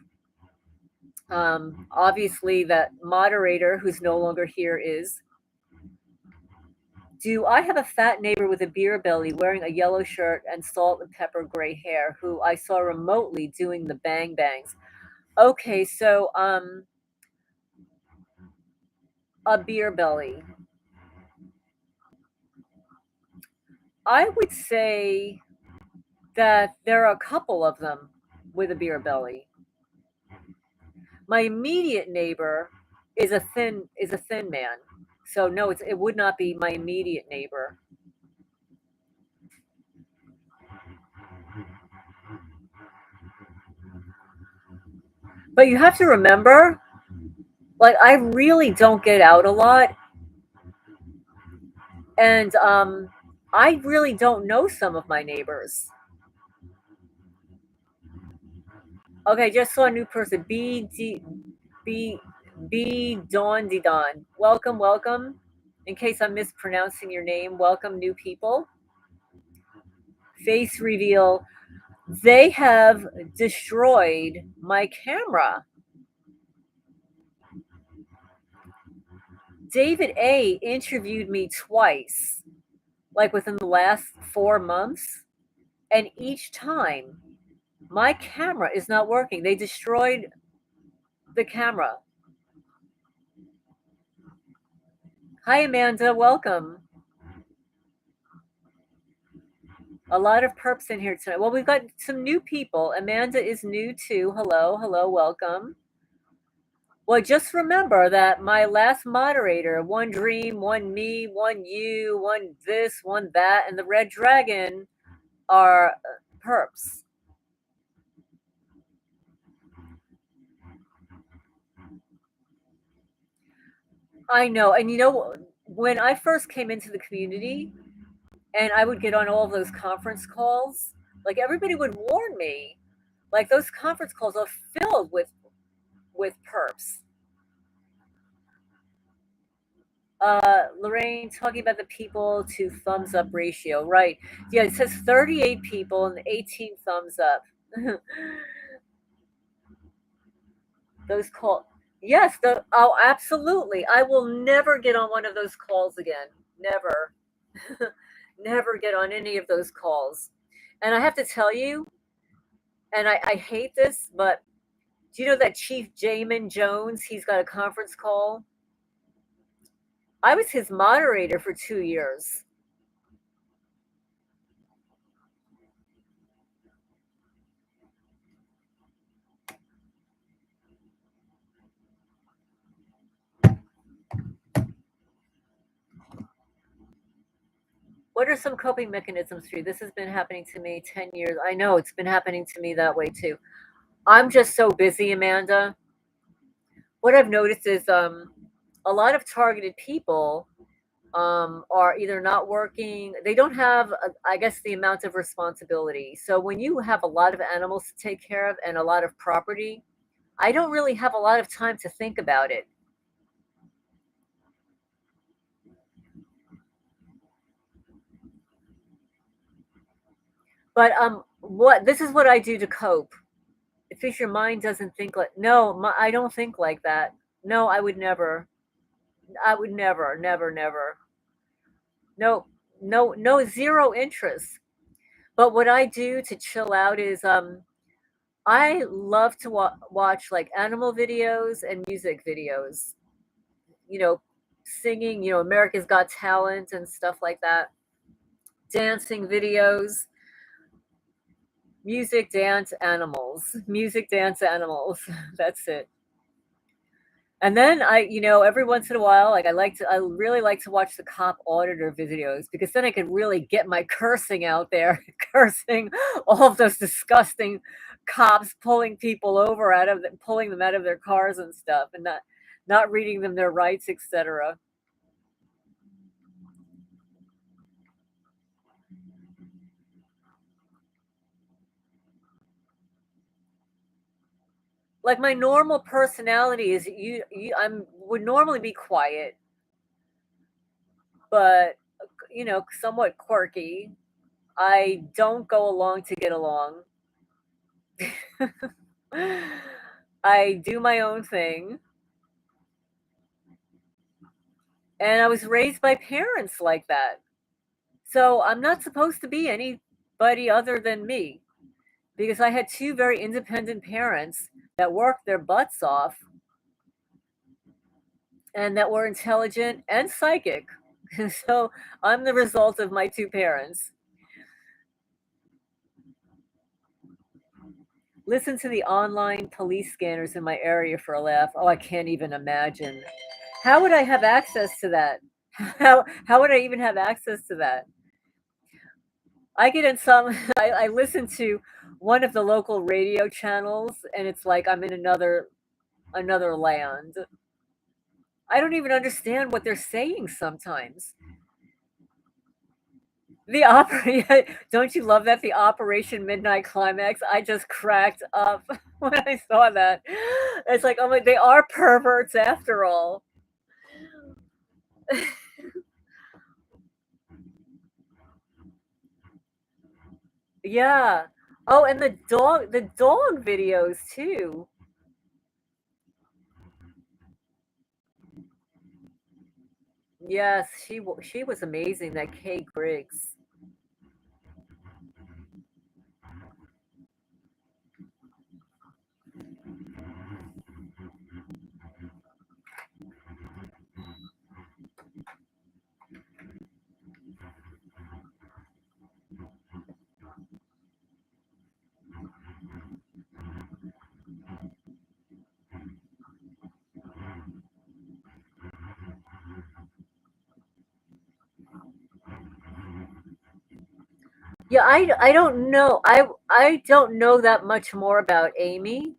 Obviously, that moderator who's no longer here is. Do I have a fat neighbor with a beer belly wearing a yellow shirt and salt and pepper gray hair who I saw remotely doing the bang bangs? Okay, so a beer belly. I would say that there are a couple of them with a beer belly. My immediate neighbor is a thin man. So no, it would not be my immediate neighbor. But you have to remember, like, I really don't get out a lot, and I really don't know some of my neighbors. Okay, just saw a new person. B B Dawn D Don. Welcome, welcome. In case I'm mispronouncing your name, welcome new people. Face reveal. They have destroyed my camera. David A interviewed me twice, like within the last 4 months, and each time my camera is not working. They destroyed the camera. Hi, Amanda. Welcome. A lot of perps in here tonight. Well, we've got some new people. Amanda is new too. Hello, hello, welcome. Well, just remember that my last moderator, one dream, one me, one you, one this, one that, and the red dragon are perps. I know. And you know, when I first came into the community and I would get on all of those conference calls, like everybody would warn me. Like those conference calls are filled with perps. Lorraine talking about the people to thumbs up ratio, right? Yeah, it says 38 people and 18 thumbs up. Those call, yes, oh, absolutely. I will never get on one of those calls again. Never, never get on any of those calls. And I have to tell you, and I hate this, but do you know that Chief Jamin Jones? He's got a conference call. I was his moderator for 2 years. What are some coping mechanisms for you? This has been happening to me 10 years. I know it's been happening to me that way too. I'm just so busy, Amanda. What I've noticed is a lot of targeted people are either not working, they don't have, I guess, the amount of responsibility. So when you have a lot of animals to take care of and a lot of property, I don't really have a lot of time to think about it. But what this is what I do to cope. If your mind doesn't think like, no, I don't think like that. No, I would never. I would never, never, never. No, no, no, zero interest. But what I do to chill out is I love to watch like animal videos and music videos. You know, singing, America's Got Talent and stuff like that. Dancing videos, music, dance, animals. Music, dance, animals. That's it. And then every once in a while, like I really like to watch the cop auditor videos because then I can really get my cursing out there, cursing all of those disgusting cops pulling people over pulling them out of their cars and stuff, and not reading them their rights, etc. Like my normal personality is I'm would normally be quiet, but somewhat quirky. I don't go along to get along. I do my own thing. And I was raised by parents like that. So I'm not supposed to be anybody other than me because I had two very independent parents that worked their butts off and that were intelligent and psychic. So I'm the result of my two parents. Listen to the online police scanners in my area for a laugh. Oh, I can't even imagine. How would I have access to that? How would I even have access to that? I get in some I listen to one of the local radio channels and it's like I'm in another land. I don't even understand what they're saying sometimes. The opera don't you love that? The Operation Midnight Climax. I just cracked up when I saw that. It's like, oh my, they are perverts after all. Yeah. Oh, and the dog videos too. Yes, she was amazing. That Kay Griggs. Yeah, I don't know. I don't know that much more about Amy.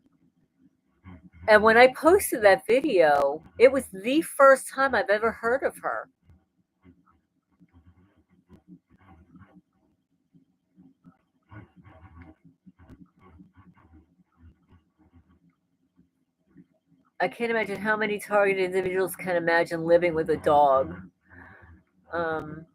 And when I posted that video, it was the first time I've ever heard of her. I can't imagine how many targeted individuals can imagine living with a dog. Um,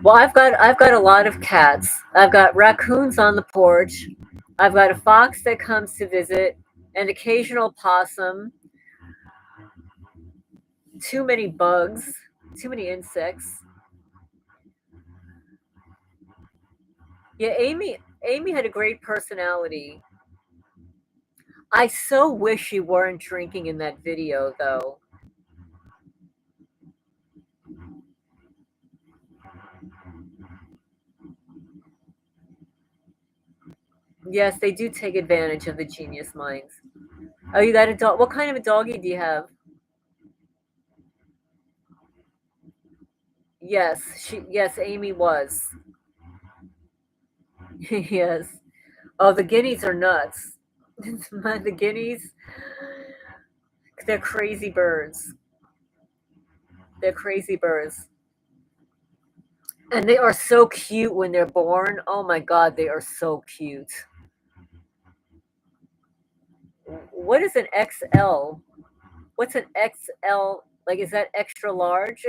well, I've got a lot of cats. I've got raccoons on the porch. I've got a fox that comes to visit, an occasional possum, too many bugs, too many insects. Yeah, Amy had a great personality. I so wish you weren't drinking in that video, though. Yes, they do take advantage of the genius minds. Oh, you got a dog? What kind of a doggy do you have? Yes, yes, Amy was. Yes. Oh, the guineas are nuts. The guineas, they're crazy birds. They're crazy birds. And they are so cute when they're born. Oh my God, they are so cute. What is an XL? What's an XL? Like, is that extra large?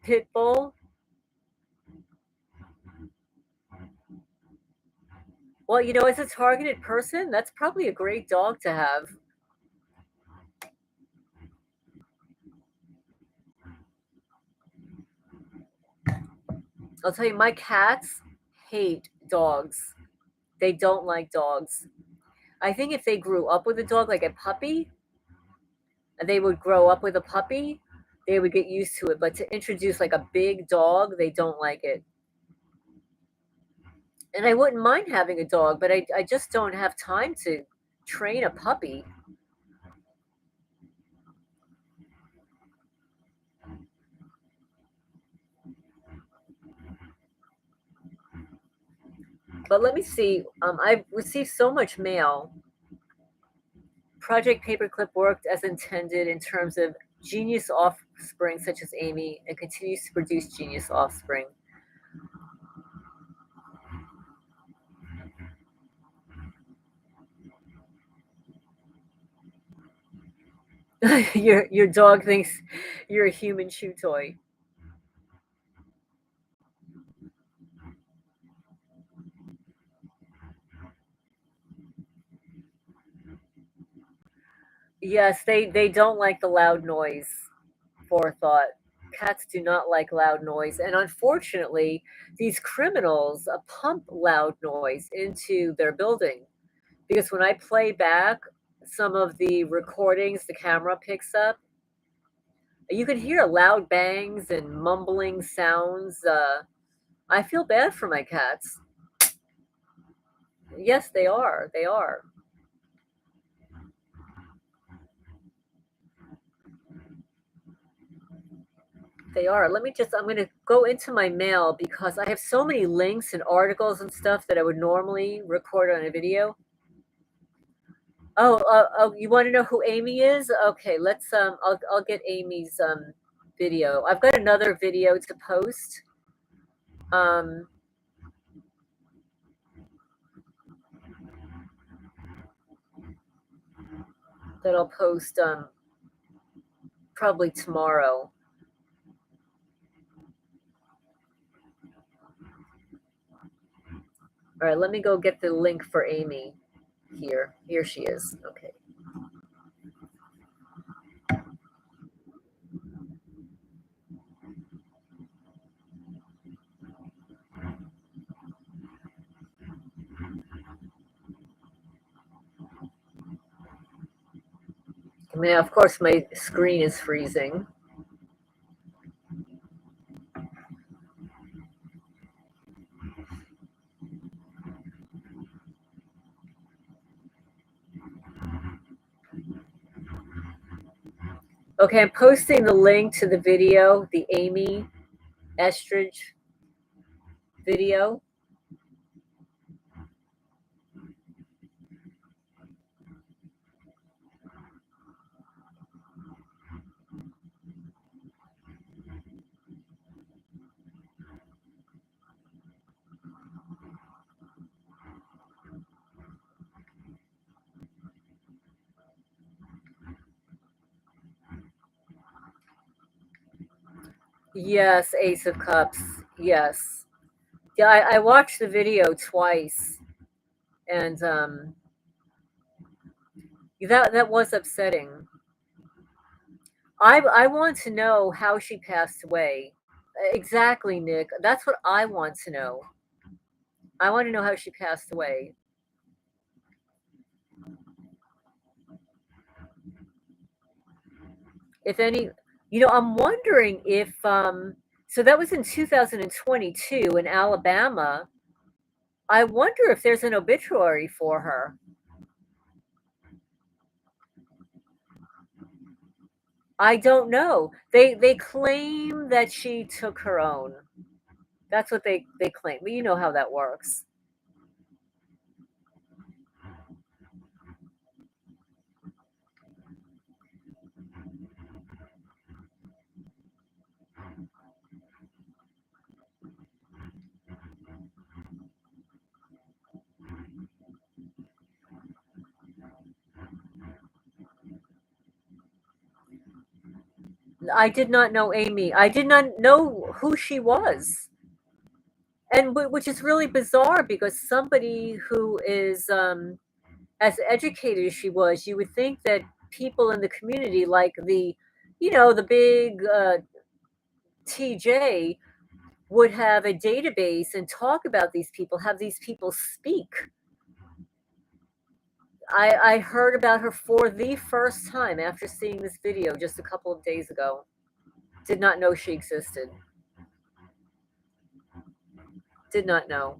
Pit bull? Well, as a targeted person, that's probably a great dog to have. I'll tell you, my cats hate dogs. They don't like dogs. I think if they grew up with a dog, like a puppy, they would grow up with a puppy, they would get used to it. But to introduce like a big dog, they don't like it. And I wouldn't mind having a dog, but I just don't have time to train a puppy. But let me see. I've received so much mail. Project Paperclip worked as intended in terms of genius offspring such as Amy and continues to produce genius offspring. Your dog thinks you're a human chew toy. Yes, they don't like the loud noise. Forethought. Cats do not like loud noise, and unfortunately, these criminals pump loud noise into their building. Because when I play back some of the recordings the camera picks up, you can hear loud bangs and mumbling sounds. I feel bad for my cats. Yes, they are. They are. They are. I'm going to go into my mail because I have so many links and articles and stuff that I would normally record on a video. Oh, you want to know who Amy is? Okay, I'll get Amy's video. I've got another video to post. Um, that I'll post probably tomorrow. All right, let me go get the link for Amy here. Here she is. Okay. I mean, of course, my screen is freezing. Okay, I'm posting the link to the video, the Amy Eskridge video. Yes, Ace of Cups. Yes. Yeah, I watched the video twice, and that was upsetting. I want to know how she passed away. Exactly, Nick. That's what I want to know. I want to know how she passed away. If any, I'm wondering if so that was in 2022 in Alabama. I wonder if there's an obituary for her. I don't know. They claim that she took her own. That's what they claim. But you know how that works. I did not know Amy. I did not know who she was. And which is really bizarre because somebody who is as educated as she was, you would think that people in the community, like the big TJ, would have a database and talk about these people, have these people speak. I heard about her for the first time after seeing this video just a couple of days ago. Did not know she existed. Did not know.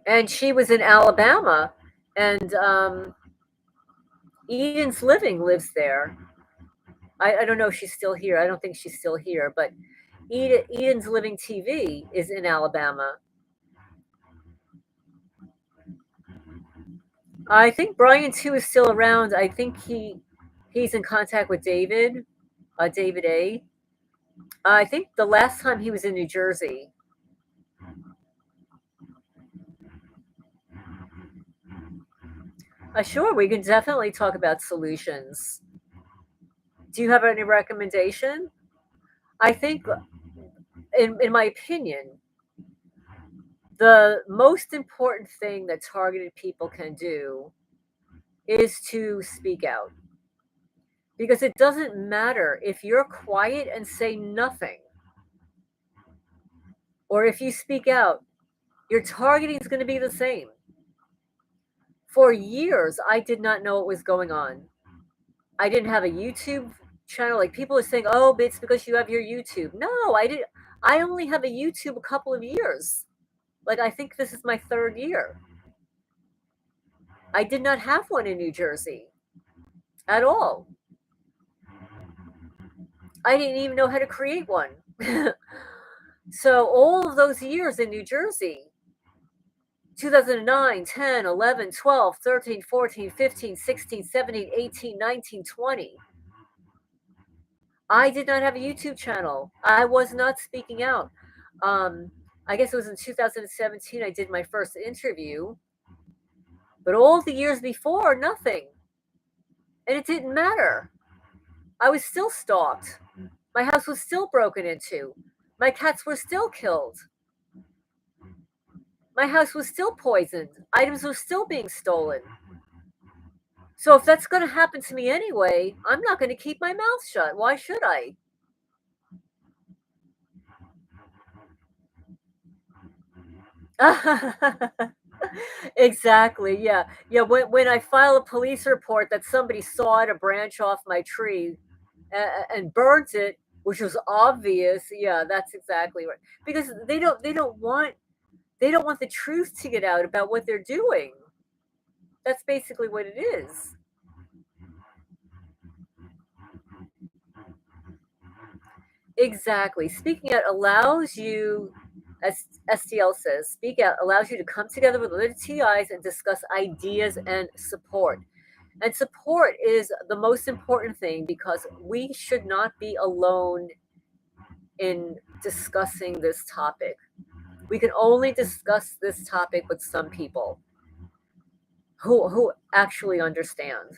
And she was in Alabama, and Eden's Living lives there. I don't know if she's still here. I don't think she's still here, but Eden's Living TV is in Alabama. I think Brian too is still around. I think he's in contact with David, David A. I think the last time he was in New Jersey. Sure, we can definitely talk about solutions. Do you have any recommendation? I think, in my opinion, the most important thing that targeted people can do is to speak out. Because it doesn't matter if you're quiet and say nothing, or if you speak out, your targeting is going to be the same. For years, I did not know what was going on. I didn't have a YouTube channel. Like people are saying, "Oh, it's because you have your YouTube." No, I didn't. I only have a YouTube a couple of years. Like I think this is my third year. I did not have one in New Jersey at all. I didn't even know how to create one. So all of those years in New Jersey, 2009, 10, 11, 12, 13, 14, 15, 16, 17, 18, 19, 20. I did not have a YouTube channel. I was not speaking out. Um, I guess it was in 2017 I did my first interview, but all the years before, nothing. And it didn't matter. I was still stalked. My house was still broken into. My cats were still killed. My house was still poisoned. Items were still being stolen. So if that's going to happen to me anyway, I'm not going to keep my mouth shut. Why should I? Exactly. Yeah. Yeah. When I file a police report that somebody sawed a branch off my tree and burnt it, which was obvious. Yeah, that's exactly right. Because they don't want the truth to get out about what they're doing. That's basically what it is. Exactly. Speaking out allows you, as STL says, speak out allows you to come together with other TIs and discuss ideas and support. And support is the most important thing because we should not be alone in discussing this topic. We can only discuss this topic with some people who actually understand.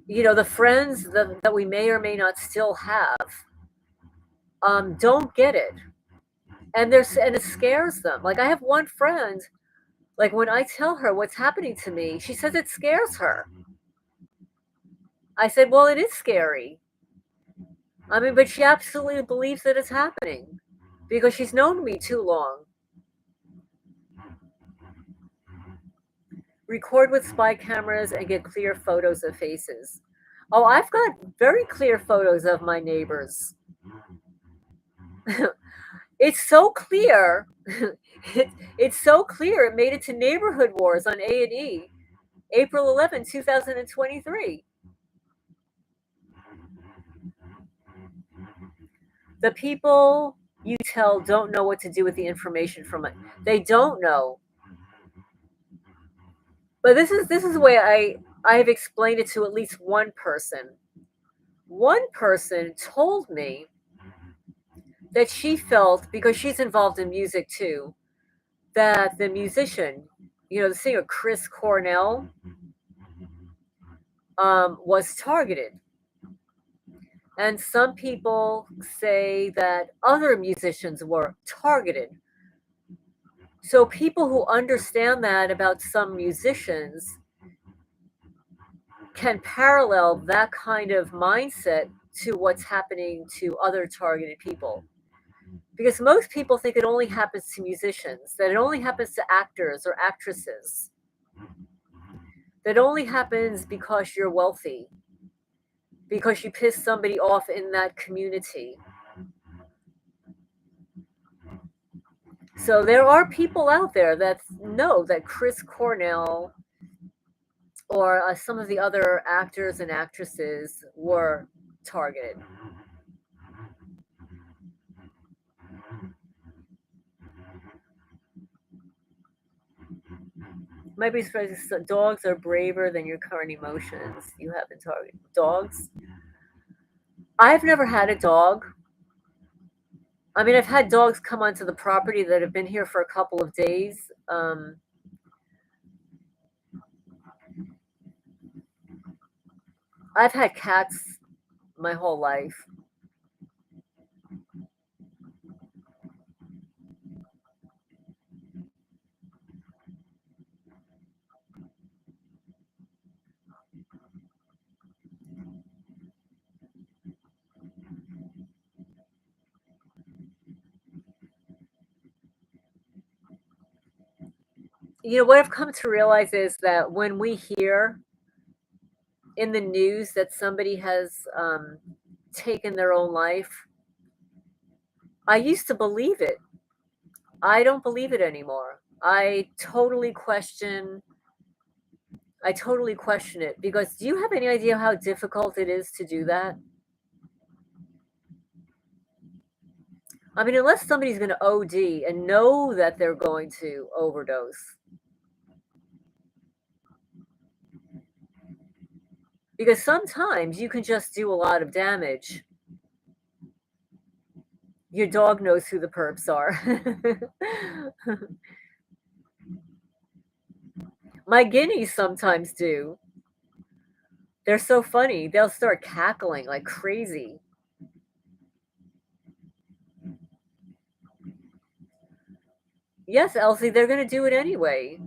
You know, the friends that we may or may not still have don't get it. And it scares them. Like I have one friend, like when I tell her what's happening to me, she says it scares her. I said, well, it is scary. I mean, but she absolutely believes that it's happening because she's known me too long. Record with spy cameras and get clear photos of faces. Oh, I've got very clear photos of my neighbors. It's so clear. It's so clear. It made it to Neighborhood Wars on A&E, April 11, 2023. The people you tell don't know what to do with the information from it. They don't know. But this is the way I've explained it to at least one person. One person told me that she felt, because she's involved in music too, that the musician, you know, the singer Chris Cornell, was targeted. And some people say that other musicians were targeted. So people who understand that about some musicians can parallel that kind of mindset to what's happening to other targeted people. Because most people think it only happens to musicians, that it only happens to actors or actresses, that only happens because you're wealthy, because you piss somebody off in that community. So there are people out there that know that Chris Cornell or some of the other actors and actresses were targeted. Might be surprised dogs are braver than your current emotions you have in target. Dogs? I've never had a dog. I mean, I've had dogs come onto the property that have been here for a couple of days. I've had cats my whole life. You know, what I've come to realize is that when we hear in the news that somebody has taken their own life, I used to believe it. I don't believe it anymore. I totally question it because do you have any idea how difficult it is to do that? I mean, unless somebody's going to OD and know that they're going to overdose. Because sometimes you can just do a lot of damage. Your dog knows who the perps are. My guineas sometimes do. They're so funny. They'll start cackling like crazy. Yes, Elsie, they're going to do it anyway.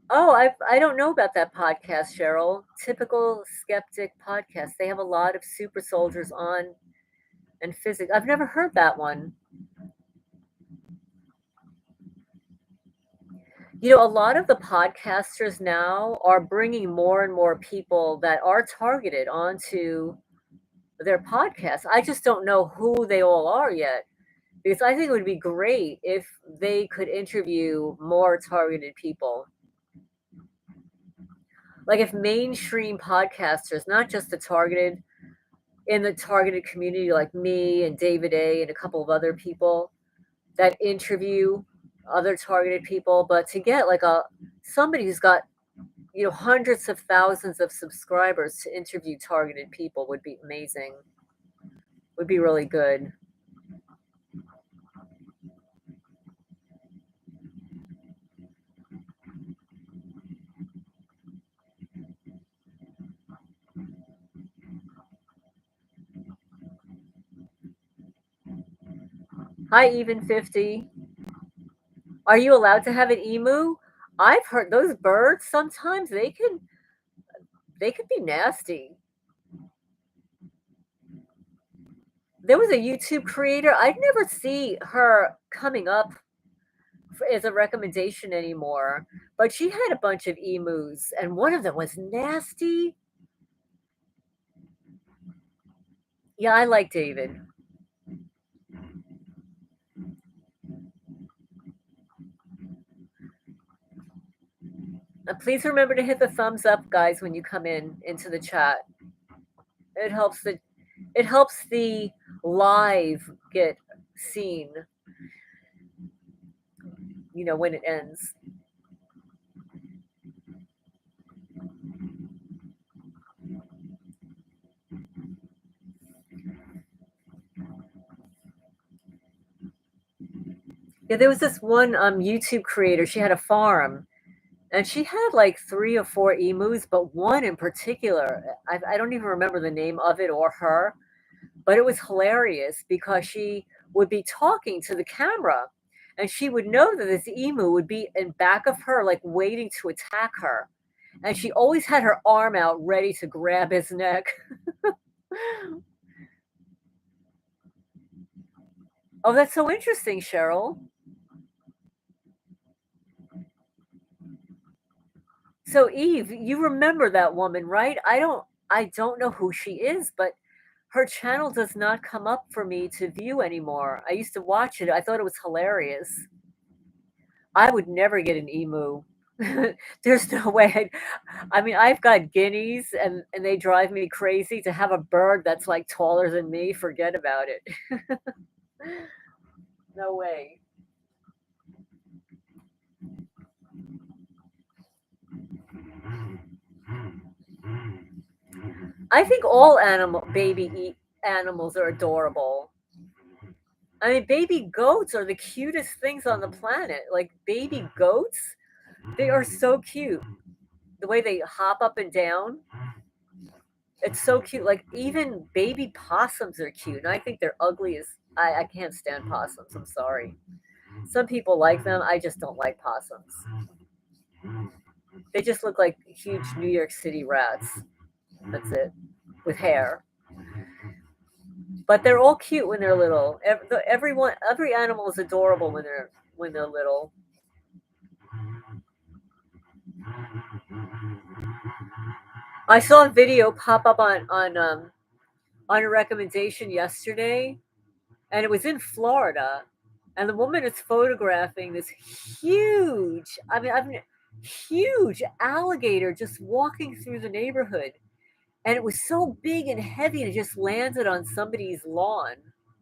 Oh, I don't know about that podcast, Cheryl. Typical Skeptic podcast. They have a lot of super soldiers on and physics. I've never heard that one. You know, a lot of the podcasters now are bringing more and more people that are targeted onto their podcasts. I just don't know who they all are yet, because I think it would be great if they could interview more targeted people. Like if mainstream podcasters, not just the targeted, in the targeted community like me and David A and a couple of other people that interview other targeted people, but to get like a somebody who's got, you know, hundreds of thousands of subscribers to interview targeted people would be amazing. Would be really good. Hi, even 50. Are you allowed to have an emu? I've heard those birds sometimes they can be nasty. There was a YouTube creator. I'd never see her coming up as a recommendation anymore, but she had a bunch of emus, and one of them was nasty. Yeah, I like David. Please remember to hit the thumbs up, guys, when you come into the chat. It helps the live get seen, you know, when it ends. Yeah, there was this one YouTube creator. She had a farm, and she had like 3 or 4 emus, but one in particular, I don't even remember the name of it or her, but it was hilarious because she would be talking to the camera, and she would know that this emu would be in back of her, like waiting to attack her. And she always had her arm out ready to grab his neck. Oh, that's so interesting, Cheryl. So Eve, you remember that woman, right? I don't know who she is, but her channel does not come up for me to view anymore. I used to watch it. I thought it was hilarious. I would never get an emu. There's no way. I mean, I've got guineas and they drive me crazy. To have a bird that's like taller than me, forget about it. No way. I think all animals are adorable. I mean, baby goats are the cutest things on the planet. Like baby goats, they are so cute. The way they hop up and down, it's so cute. Like even baby possums are cute. And I think they're ugly as I can't stand possums. I'm sorry. Some people like them. I just don't like possums. They just look like huge New York City rats. That's it. With hair. But they're all cute when they're little. Every animal is adorable when they're little. I saw a video pop up on a recommendation yesterday, and it was in Florida, and the woman is photographing this huge, huge alligator just walking through the neighborhood, and it was so big and heavy, and it just landed on somebody's lawn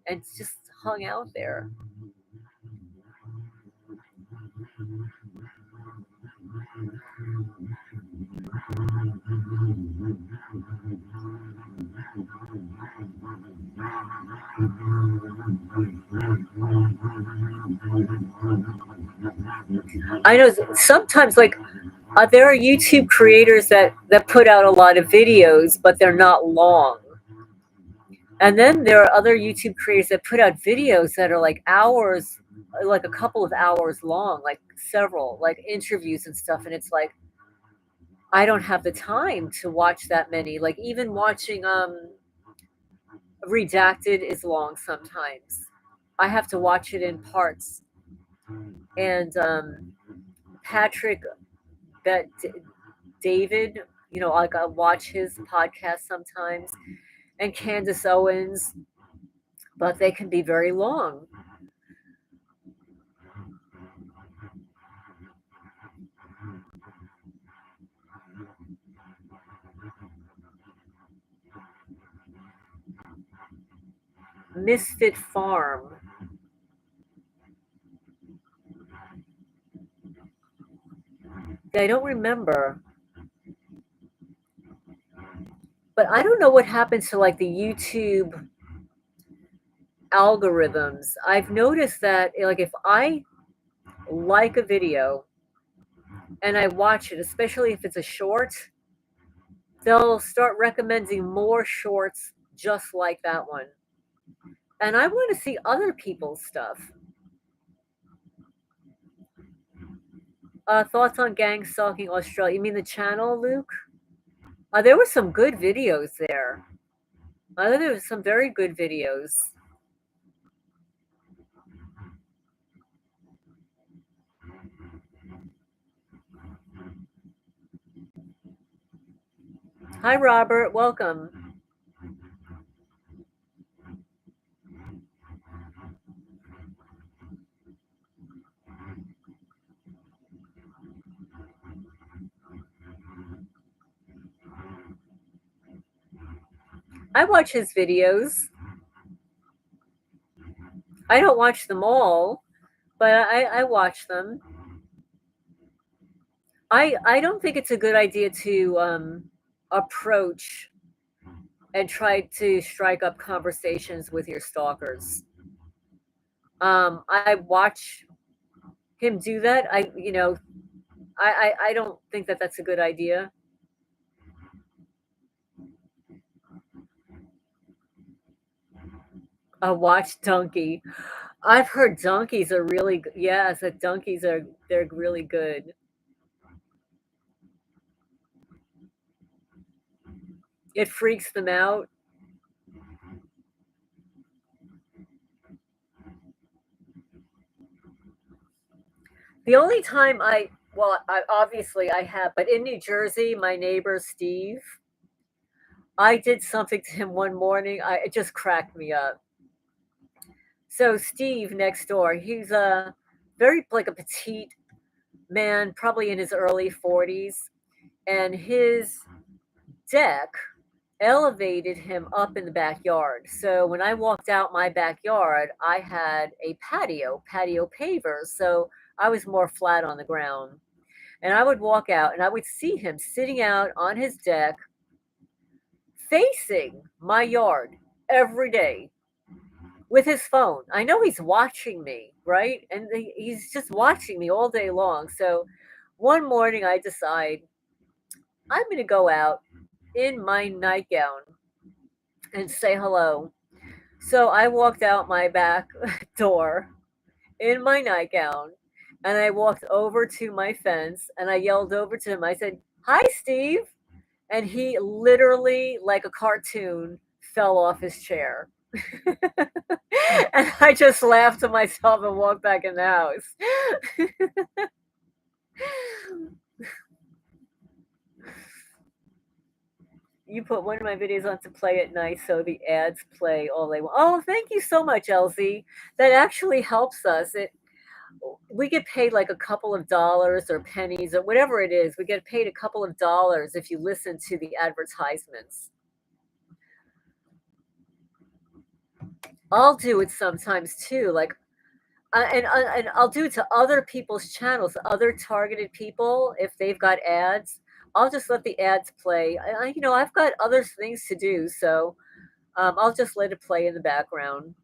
and just hung out there. I know sometimes, like, there are YouTube creators that put out a lot of videos, but they're not long. And then there are other YouTube creators that put out videos that are like hours like a couple of hours long, like several, like interviews and stuff. And it's like, I don't have the time to watch that many. Like even watching Redacted is long sometimes. I have to watch it in parts. And Patrick, that David, like I watch his podcast sometimes, and Candace Owens, but they can be very long. Misfit Farm. I don't remember. But I don't know what happens to like the YouTube algorithms. I've noticed that like if I like a video and I watch it, especially if it's a short, they'll start recommending more shorts just like that one. And I want to see other people's stuff. Thoughts on gang stalking Australia? You mean the channel, Luke? There were some good videos there. There were some very good videos. Hi, Robert. Welcome. I watch his videos. I don't watch them all, but I watch them. I don't think it's a good idea to approach and try to strike up conversations with your stalkers. I watch him do that. I don't think that that's a good idea. Watch Donkey. I've heard donkeys are really good. Yes, that donkeys they're really good. It freaks them out. The only time I obviously I have, but in New Jersey, my neighbor Steve, I did something to him one morning. It just cracked me up. So Steve next door, he's a very like a petite man, probably in his early 40s, and his deck elevated him up in the backyard. So when I walked out my backyard, I had a patio pavers. So I was more flat on the ground. And I would walk out and I would see him sitting out on his deck facing my yard every day with his phone. I know he's watching me, right? And he's just watching me all day long. So one morning I decide I'm going to go out in my nightgown and say hello. So I walked out my back door in my nightgown and I walked over to my fence and I yelled over to him. I said, "Hi, Steve." And he literally, like a cartoon, fell off his chair. And I just laughed to myself and walked back in the house. You put one of my videos on to play at night so the ads play all they want. Oh, thank you so much, Elsie. That actually helps us. We get paid like a couple of dollars or pennies or whatever it is. We get paid a couple of dollars if you listen to the advertisements. I'll do it sometimes too. Like and I'll do it to other people's channels, other targeted people. If they've got ads, I'll just let the ads play. I've got other things to do, so I'll just let it play in the background.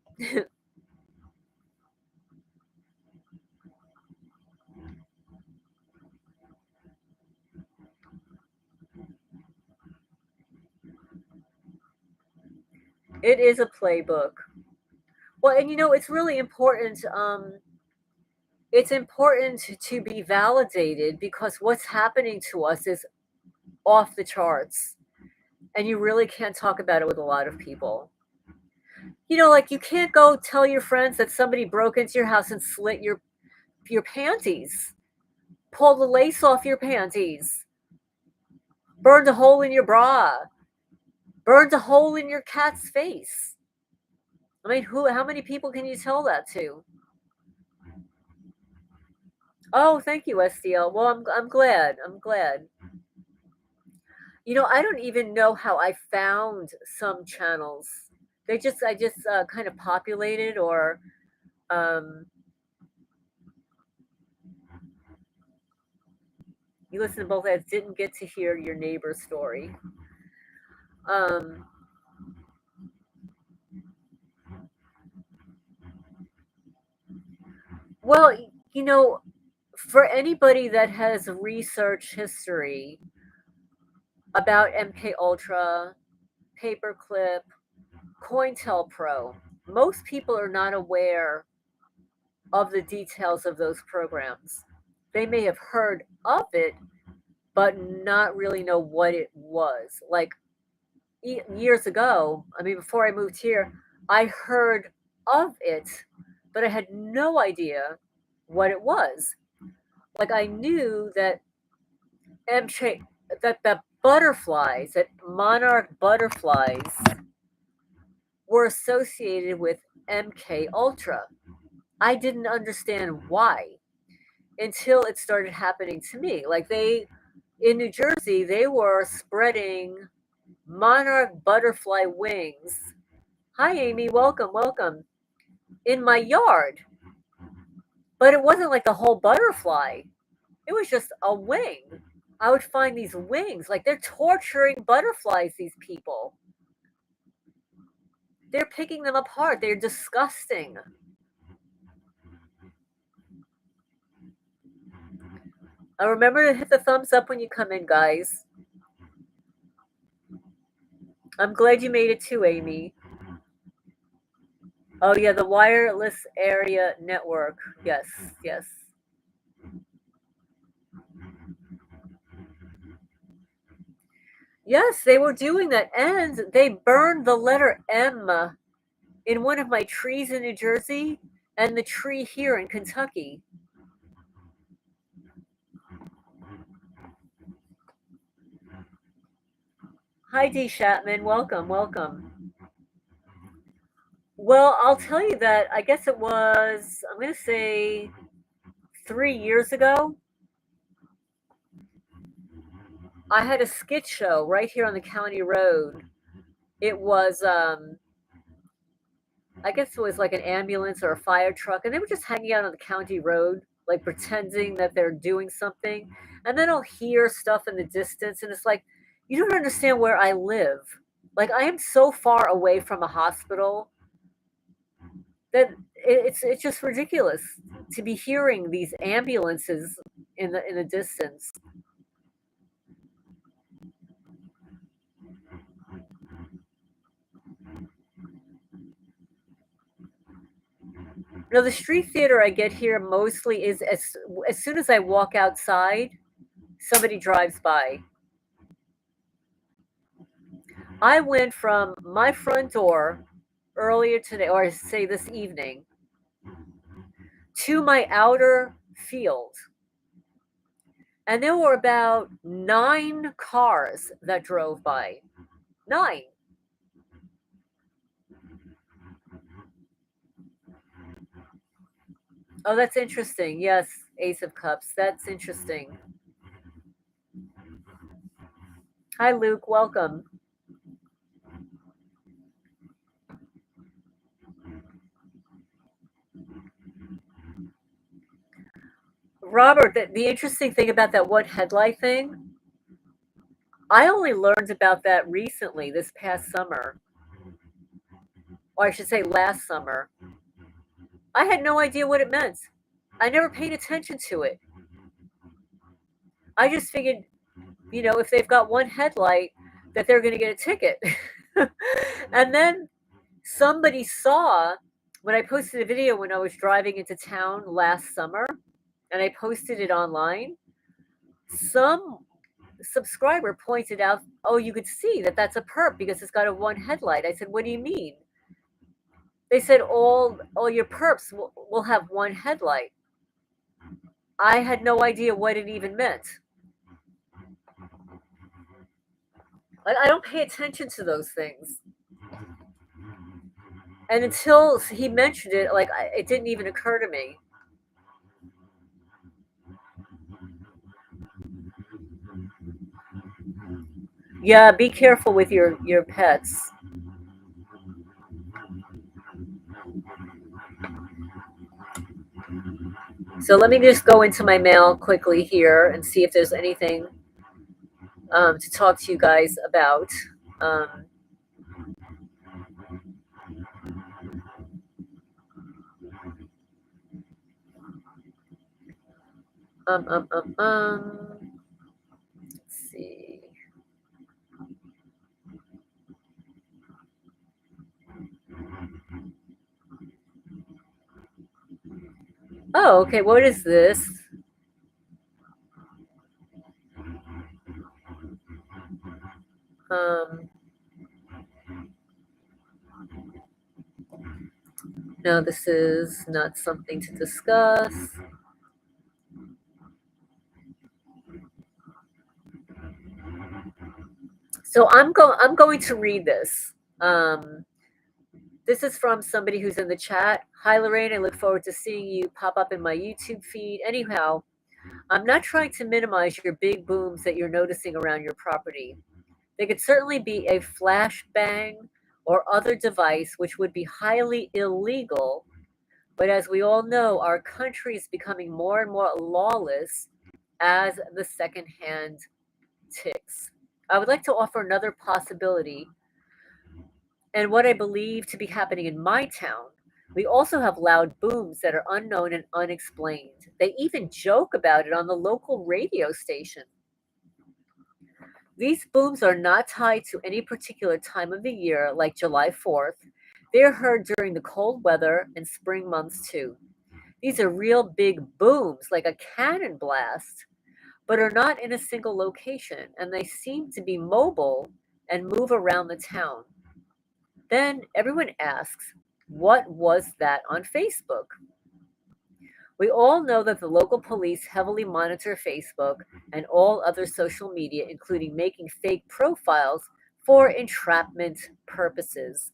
It is a playbook. Well, and it's really important. it's important to be validated because what's happening to us is off the charts. And you really can't talk about it with a lot of people. Like you can't go tell your friends that somebody broke into your house and slit your panties, pulled the lace off your panties, burned a hole in your bra, burned a hole in your cat's face. I mean, how many people can you tell that to? Oh, thank you, SDL. Well, I'm glad. I'm glad. I don't even know how I found some channels. I just kind of populated, or you listen to both ads, didn't get to hear your neighbor's story. Well, for anybody that has research history about MK Ultra, Paperclip, COINTELPRO, most people are not aware of the details of those programs. They may have heard of it, but not really know what it was. Like years ago, I mean, before I moved here, I heard of it, but I had no idea what it was. Like I knew that the butterflies, that monarch butterflies, were associated with MK Ultra. I didn't understand why until it started happening to me. Like in New Jersey, they were spreading monarch butterfly wings. Hi, Amy. Welcome, welcome. In my yard. But it wasn't like the whole butterfly, it was just a wing. I would find these wings, like they're torturing butterflies, these people. They're picking them apart. They're disgusting. Remember to hit the thumbs up when you come in, guys. I'm glad you made it too, Amy. Oh, yeah, the wireless area network. Yes, yes. Yes, they were doing that. And they burned the letter M in one of my trees in New Jersey and the tree here in Kentucky. Hi, D. Chapman. Welcome, welcome. Well, I'll tell you that I guess it was, I'm going to say 3 years ago. I had a skit show right here on the county road. It was, I guess it was like an ambulance or a fire truck, and they were just hanging out on the county road, like pretending that they're doing something. And then I'll hear stuff in the distance, and it's like, you don't understand where I live. Like, I am so far away from a hospital that it's just ridiculous to be hearing these ambulances in the distance. The street theater I get here mostly is as soon as I walk outside, somebody drives by. I went from my front door earlier today, or I say this evening, to my outer field. And there were about 9 cars that drove by. 9. Oh, that's interesting. Yes, Ace of Cups. That's interesting. Hi, Luke. Welcome. Robert, the interesting thing about that one headlight thing, I only learned about that recently, this past summer. Or I should say last summer. I had no idea what it meant. I never paid attention to it. I just figured, if they've got one headlight, that they're going to get a ticket. And then somebody saw when I posted a video when I was driving into town last summer, and I posted it online, some subscriber pointed out, oh, you could see that that's a perp because it's got a one headlight. I said, what do you mean? They said all your perps will have one headlight. I had no idea what it even meant. I don't pay attention to those things. And until he mentioned it, like, it didn't even occur to me. Yeah, be careful with your pets. So let me just go into my mail quickly here and see if there's anything to talk to you guys about. Um, um, um, um, let's see. Oh, okay. What is this? Um, no, this is not something to discuss. So I'm going to read this. This is from somebody who's in the chat. Hi, Lorraine. I look forward to seeing you pop up in my YouTube feed. Anyhow, I'm not trying to minimize your big booms that you're noticing around your property. They could certainly be a flashbang or other device which would be highly illegal. But as we all know, our country is becoming more and more lawless as the second hand ticks. I would like to offer another possibility and what I believe to be happening in my town. We also have loud booms that are unknown and unexplained. They even joke about it on the local radio station. These booms are not tied to any particular time of the year, like July 4th. They are heard during the cold weather and spring months too. These are real big booms, like a cannon blast, but are not in a single location, and they seem to be mobile and move around the town. Then everyone asks, what was that on Facebook? We all know that the local police heavily monitor Facebook and all other social media, including making fake profiles for entrapment purposes.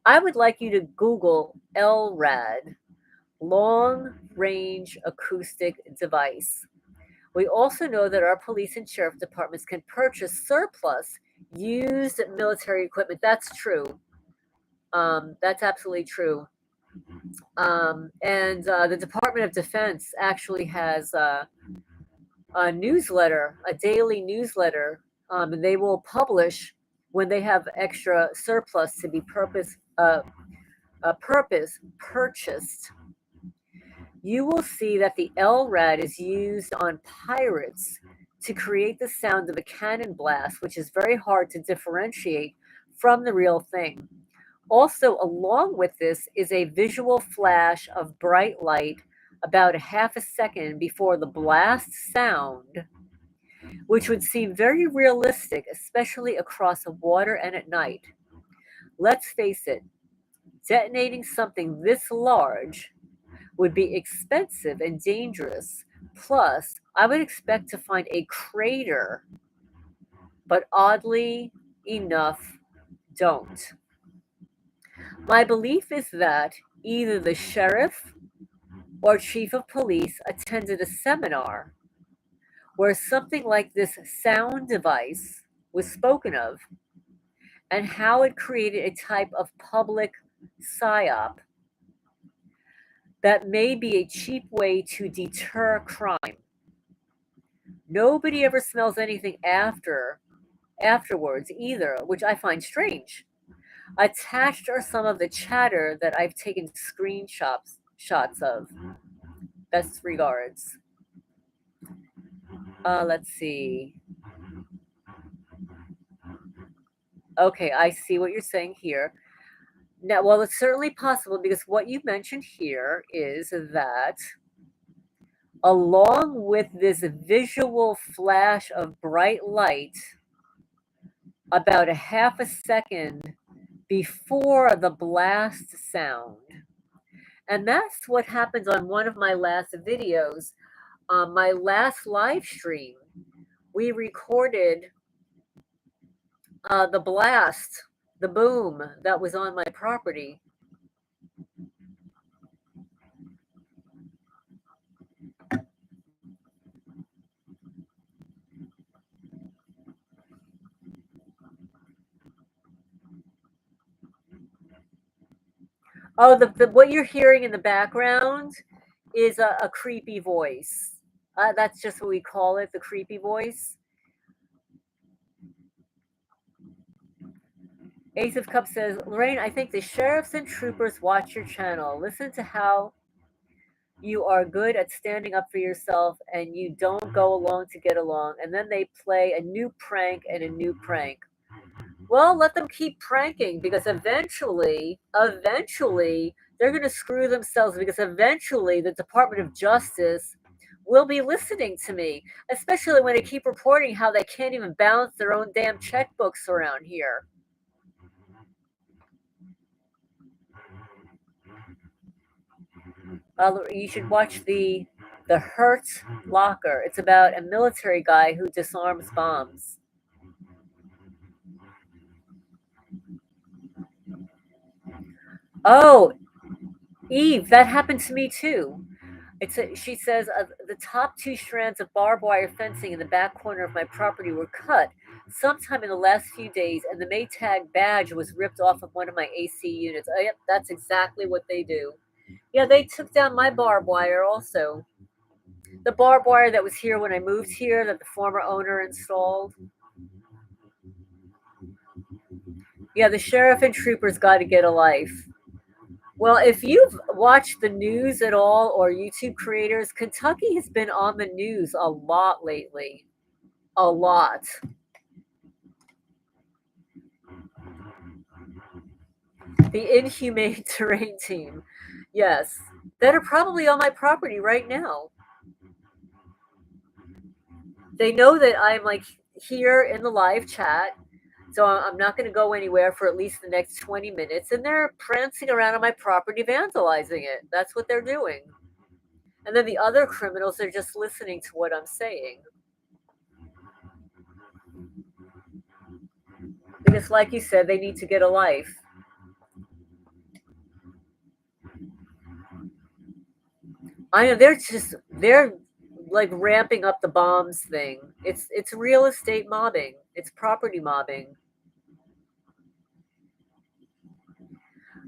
I would like you to Google LRAD, long range acoustic device. We also know that our police and sheriff departments can purchase surplus used military equipment. That's true. That's absolutely true. And the Department of Defense actually has a newsletter, a daily newsletter, and they will publish when they have extra surplus to be purpose purchased. You will see that the LRAD is used on pirates to create the sound of a cannon blast, which is very hard to differentiate from the real thing. Also, along with this is a visual flash of bright light about a half a second before the blast sound, which would seem very realistic, especially across the water and at night. Let's face it, detonating something this large would be expensive and dangerous. Plus, I would expect to find a crater, but oddly enough, don't. My belief is that either the sheriff or chief of police attended a seminar where something like this sound device was spoken of and how it created a type of public psyop that may be a cheap way to deter crime. Nobody ever smells anything afterwards either, which I find strange. Attached are some of the chatter that I've taken shots of. Best regards. Let's see. Okay, I see what you're saying here. Now, well, it's certainly possible because what you mentioned here is that along with this visual flash of bright light, about a half a second before the blast sound. And that's what happens on one of my last videos. My last live stream, we recorded the blast, the boom that was on my property. Oh, what you're hearing in the background is a creepy voice. That's just what we call it, the creepy voice. Ace of Cups says, Lorraine, I think the sheriffs and troopers watch your channel. Listen to how you are good at standing up for yourself and you don't go along to get along. And then they play a new prank and a new prank. Well, let them keep pranking because eventually, they're going to screw themselves because eventually the Department of Justice will be listening to me, especially when they keep reporting how they can't even balance their own damn checkbooks around here. You should watch the Hurt Locker. It's about a military guy who disarms bombs. Oh, Eve, that happened to me too. She says the top two strands of barbed wire fencing in the back corner of my property were cut sometime in the last few days, and the Maytag badge was ripped off of one of my AC units. Oh, yep, that's exactly what they do. Yeah, they took down my barbed wire also. The barbed wire that was here when I moved here that the former owner installed. Yeah, the sheriff and troopers got to get a life. Well, if you've watched the news at all or YouTube creators, Kentucky has been on the news a lot lately. A lot. The Inhumane Terrain Team. Yes. That are probably on my property right now. They know that I'm like here in the live chat. So I'm not going to go anywhere for at least the next 20 minutes. And they're prancing around on my property, vandalizing it. That's what they're doing. And then the other criminals are just listening to what I'm saying. Because, like you said, they need to get a life. I know they're like ramping up the bombs thing. It's real estate mobbing. It's property mobbing.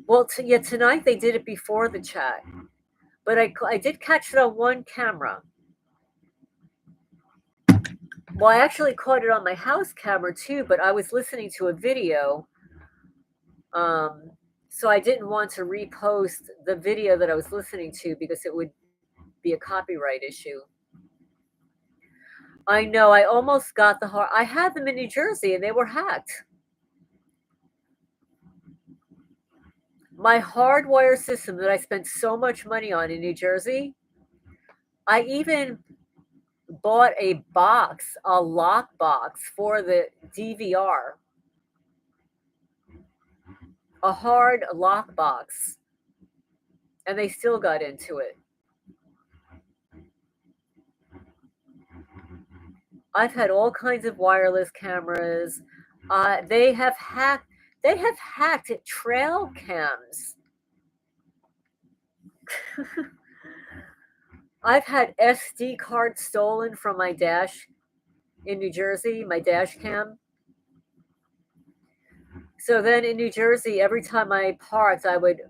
Well, yeah, tonight they did it before the chat, but I did catch it on one camera. Well, I actually caught it on my house camera too, but I was listening to a video, um, so I didn't want to repost the video that I was listening to because it would be a copyright issue. I know. I almost got I had them in New Jersey and they were hacked. My hardwire system that I spent so much money on in New Jersey, I even bought a box, a lock box for the DVR, a hard lock box, and they still got into it. I've had all kinds of wireless cameras. They have hacked. They have hacked trail cams. I've had SD cards stolen from my dash in New Jersey, my dash cam. So then in New Jersey, every time I parked, I would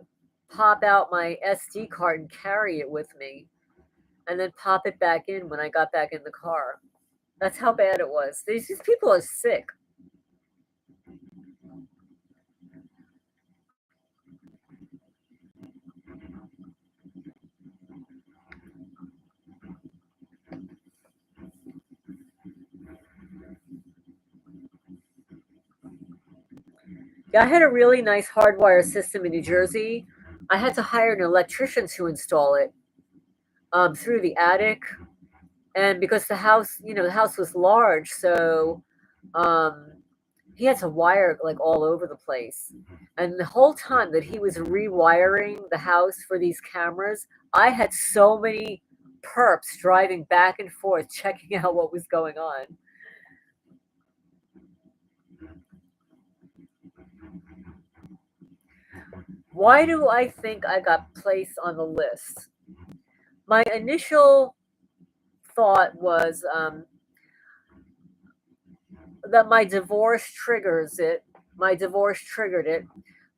pop out my SD card and carry it with me, and then pop it back in when I got back in the car. That's how bad it was. These people are sick. Yeah, I had a really nice hardwire system in New Jersey. I had to hire an electrician to install it through the attic, and because the house, the house was large, so um, he had to wire like all over the place. And the whole time that he was rewiring the house for these cameras, I had so many perps driving back and forth checking out what was going on. Why do I think I got placed on the list? My initial thought was that my divorce triggers it. My divorce triggered it.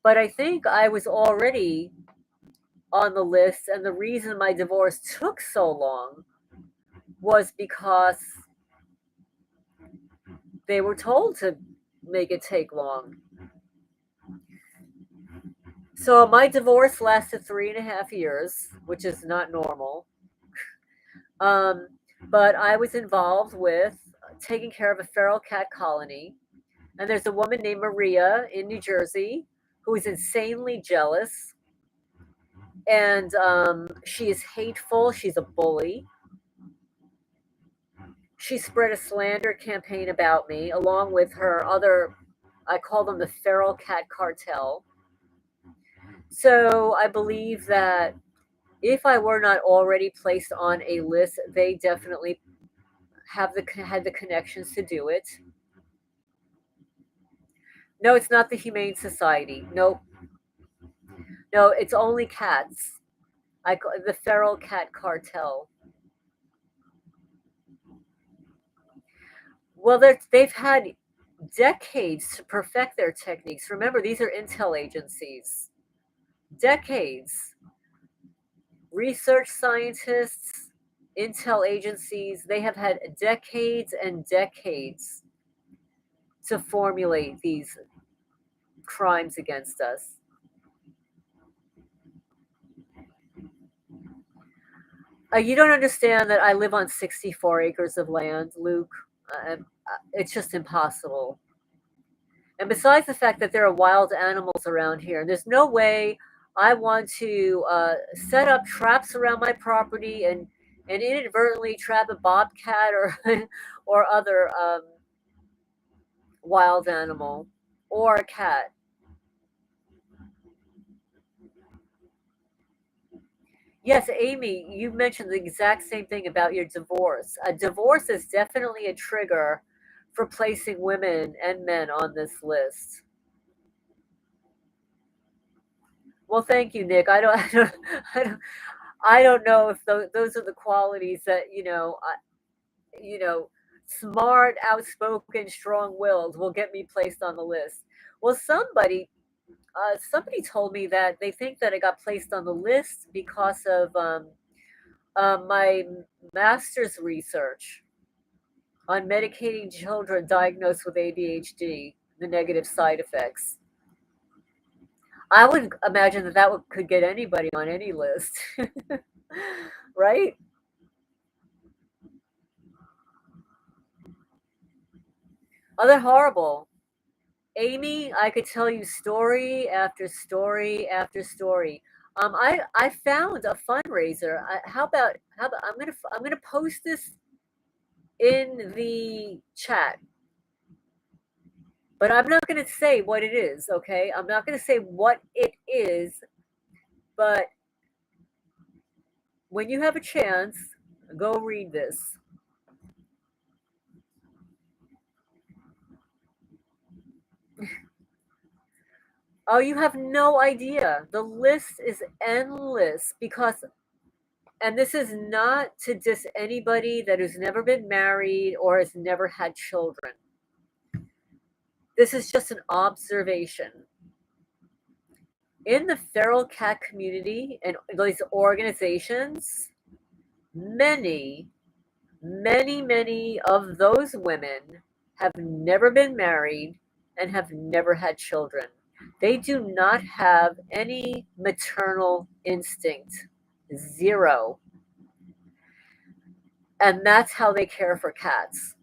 But I think I was already on the list, and the reason my divorce took so long was because they were told to make it take long. So my divorce lasted 3.5 years, which is not normal. Um, but I was involved with taking care of a feral cat colony. And there's a woman named Maria in New Jersey who is insanely jealous. And she is hateful. She's a bully. She spread a slander campaign about me along with her other, I call them the feral cat cartel. So I believe that if I were not already placed on a list, they definitely had the connections to do it. No, it's not the Humane Society. Nope. No, it's only cats. The feral cat cartel. Well, they've had decades to perfect their techniques. Remember, these are intel agencies. Decades. Research scientists, intel agencies, they have had decades and decades to formulate these crimes against us. You don't understand that I live on 64 acres of land, Luke. It's just impossible. And besides the fact that there are wild animals around here, there's no way I want to set up traps around my property and inadvertently trap a bobcat or or other wild animal or a cat. Yes, Amy, you mentioned the exact same thing about your divorce. A divorce is definitely a trigger for placing women and men on this list. Well, thank you, Nick. I don't, I don't know if those are the qualities that you know, smart, outspoken, strong-willed will get me placed on the list. Well, somebody told me that they think that I got placed on the list because of my master's research on medicating children diagnosed with ADHD, the negative side effects. I would imagine that could get anybody on any list, right? Oh, they're horrible. Amy, I could tell you story after story after story. I found a fundraiser. How about I'm gonna post this in the chat, but I'm not gonna say what it is. Okay, I'm not gonna say what it is, but when you have a chance, go read this. Oh, you have no idea. The list is endless because, and this is not to diss anybody that has never been married or has never had children. This is just an observation. In the feral cat community and these organizations, many, many of those women have never been married and have never had children. They do not have any maternal instinct. Zero. And that's how they care for cats.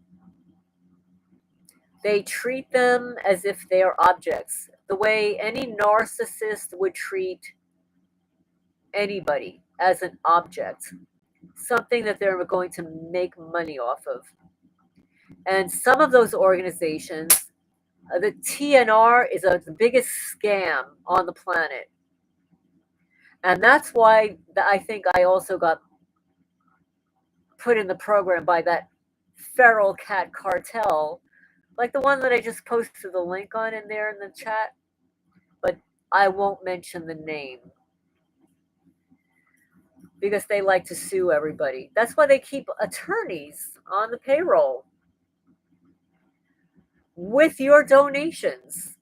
They treat them as if they are objects. the way any narcissist would treat anybody as an object, something that they're going to make money off of. And some of those organizations, the TNR is the biggest scam on the planet. And that's why I think I also got put in the program by that feral cat cartel, like the one that I just posted the link on in there in the chat. But I won't mention the name because they like to sue everybody. That's why they keep attorneys on the payroll with your donations.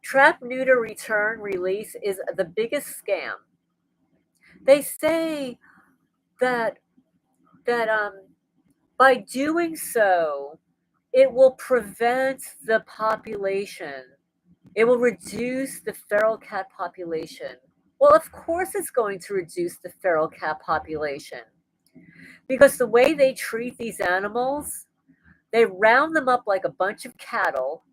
Trap, Neuter, Return, Release is the biggest scam. They say that by doing so, it will prevent the population. It will reduce the feral cat population. Well, of course it's going to reduce the feral cat population because the way they treat these animals, they round them up like a bunch of cattle.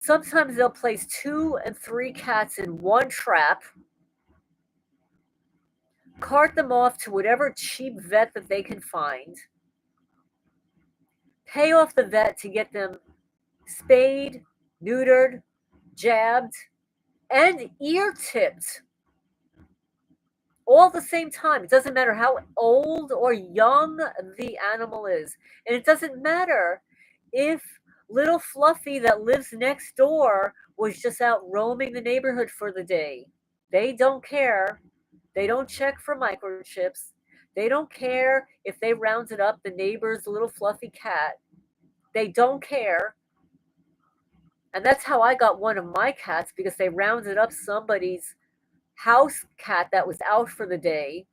Sometimes they'll place 2 and 3 cats in one trap, cart them off to whatever cheap vet that they can find, pay off the vet to get them spayed, neutered, jabbed, and ear tipped all at the same time. It doesn't matter how old or young the animal is. And it doesn't matter if little Fluffy that lives next door was just out roaming the neighborhood for the day. They don't care. They don't check for microchips. They don't care if they rounded up the neighbor's little fluffy cat. They don't care. And that's how I got one of my cats, because they rounded up somebody's house cat that was out for the day.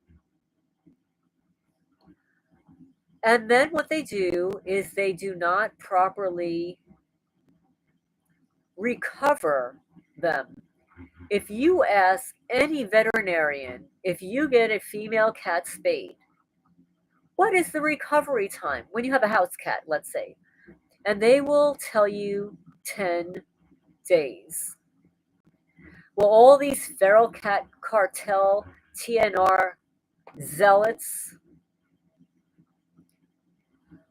And then what they do is they do not properly recover them. If you ask any veterinarian, if you get a female cat spayed, what is the recovery time when you have a house cat, let's say? And they will tell you 10 days. Well, all these feral cat cartel, TNR zealots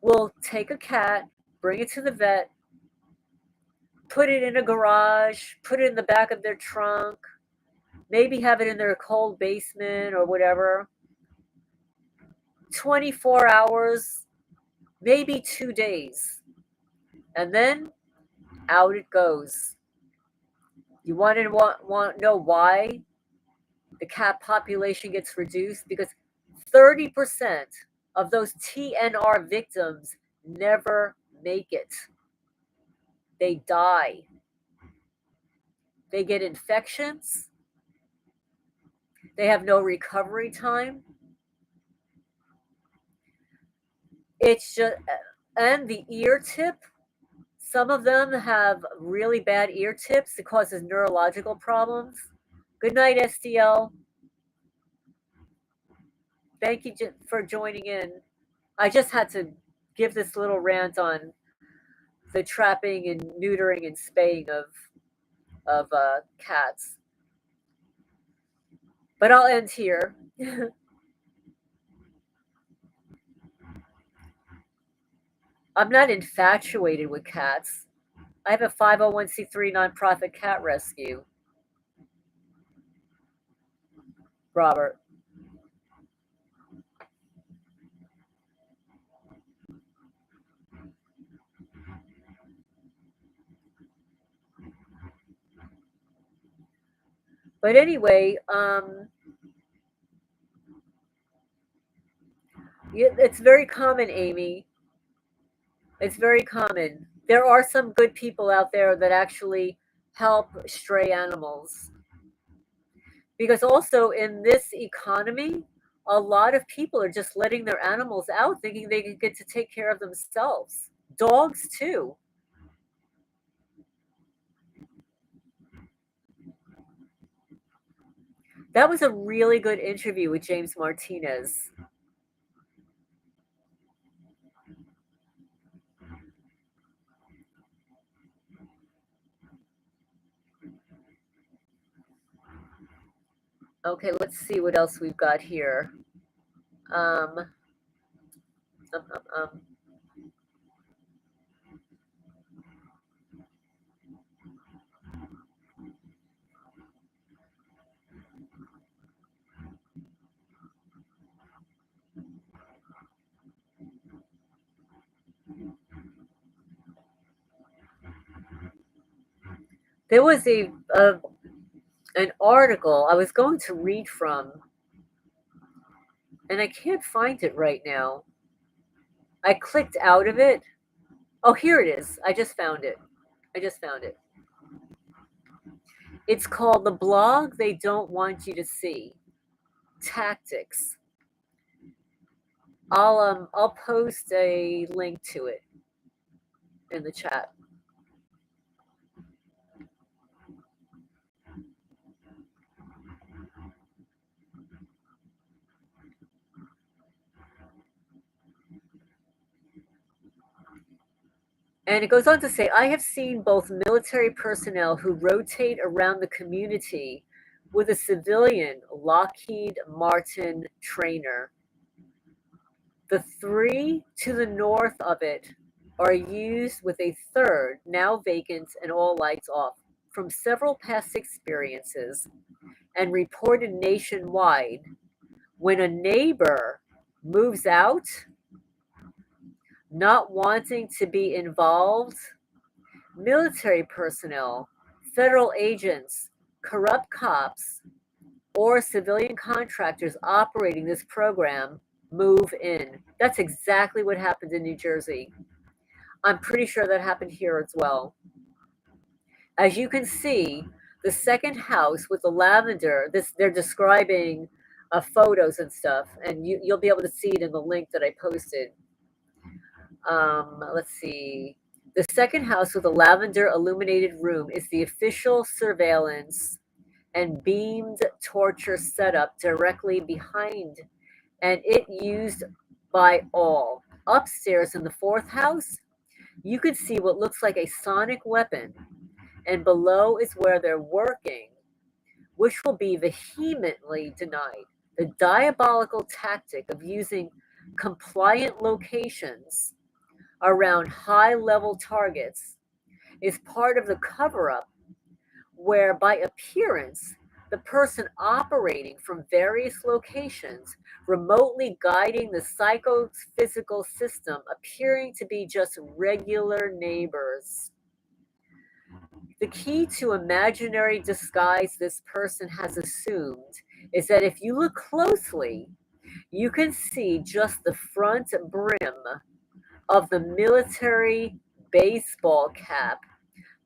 will take a cat, bring it to the vet, put it in a garage, put it in the back of their trunk, maybe have it in their cold basement or whatever. 24 hours, maybe 2 days. And then out it goes. You want to know why the cat population gets reduced? Because 30% of those TNR victims never make it. They die. They get infections. They have no recovery time. It's just, and the ear tip, some of them have really bad ear tips. It causes neurological problems. Good night, SDL. Thank you for joining in. I just had to give this little rant on the trapping and neutering and spaying of cats. But I'll end here. I'm not infatuated with cats. I have a 501c3 nonprofit cat rescue. Robert. But anyway, it's very common, Amy. It's very common. There are some good people out there that actually help stray animals. Because also in this economy, a lot of people are just letting their animals out thinking they can get to take care of themselves. Dogs too. That was a really good interview with James Martinez. Okay, let's see what else we've got here. Um, um, um, um. There was an article I was going to read from, and I can't find it right now. I clicked out of it. Oh, here it is. I just found it. I just found it. It's called The Blog They Don't Want You to See. Tactics. I'll post a link to it in the chat. And it goes on to say, I have seen both military personnel who rotate around the community with a civilian Lockheed Martin trainer. The three to the north of it are used with a third, now vacant and all lights off. From several past experiences and reported nationwide, when a neighbor moves out, not wanting to be involved, military personnel, federal agents, corrupt cops, or civilian contractors operating this program move in. That's exactly what happened in New Jersey. I'm pretty sure that happened here as well. As you can see, the second house with the lavender, they're describing photos and stuff, and you'll be able to see it in the link that I posted. Let's see. The second house with a lavender illuminated room is the official surveillance and beamed torture setup directly behind, and it used by all. Upstairs in the fourth house, you could see what looks like a sonic weapon, and below is where they're working, which will be vehemently denied. The diabolical tactic of using compliant locations around high level targets is part of the cover up, where by appearance, the person operating from various locations, remotely guiding the psychophysical system, appearing to be just regular neighbors. The key to imaginary disguise this person has assumed is that if you look closely, you can see just the front brim of the military baseball cap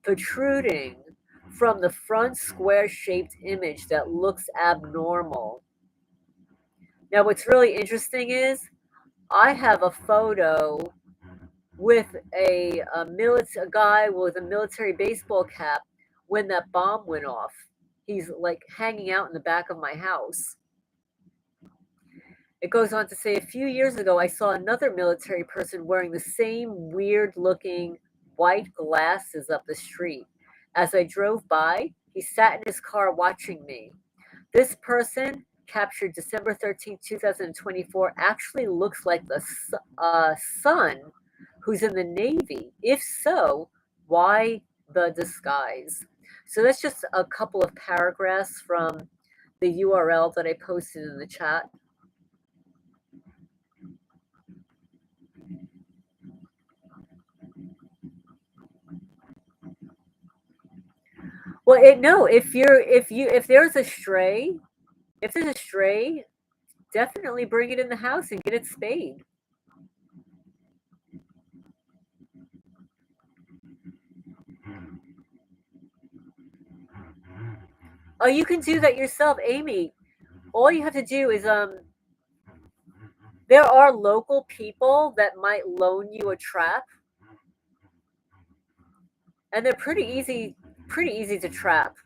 protruding from the front square shaped image that looks abnormal. Now, what's really interesting is I have a photo with a guy with a military baseball cap when that bomb went off. He's like hanging out in the back of my house. It goes on to say, a few years ago, I saw another military person wearing the same weird looking white glasses up the street. As I drove by, he sat in his car watching me. This person, captured December 13th, 2024, actually looks like the son who's in the Navy. If so, why the disguise? So that's just a couple of paragraphs from the URL that I posted in the chat. Well, no, if there's a stray, definitely bring it in the house and get it spayed. Oh, you can do that yourself, Amy. All you have to do is there are local people that might loan you a trap, and they're pretty easy to trap.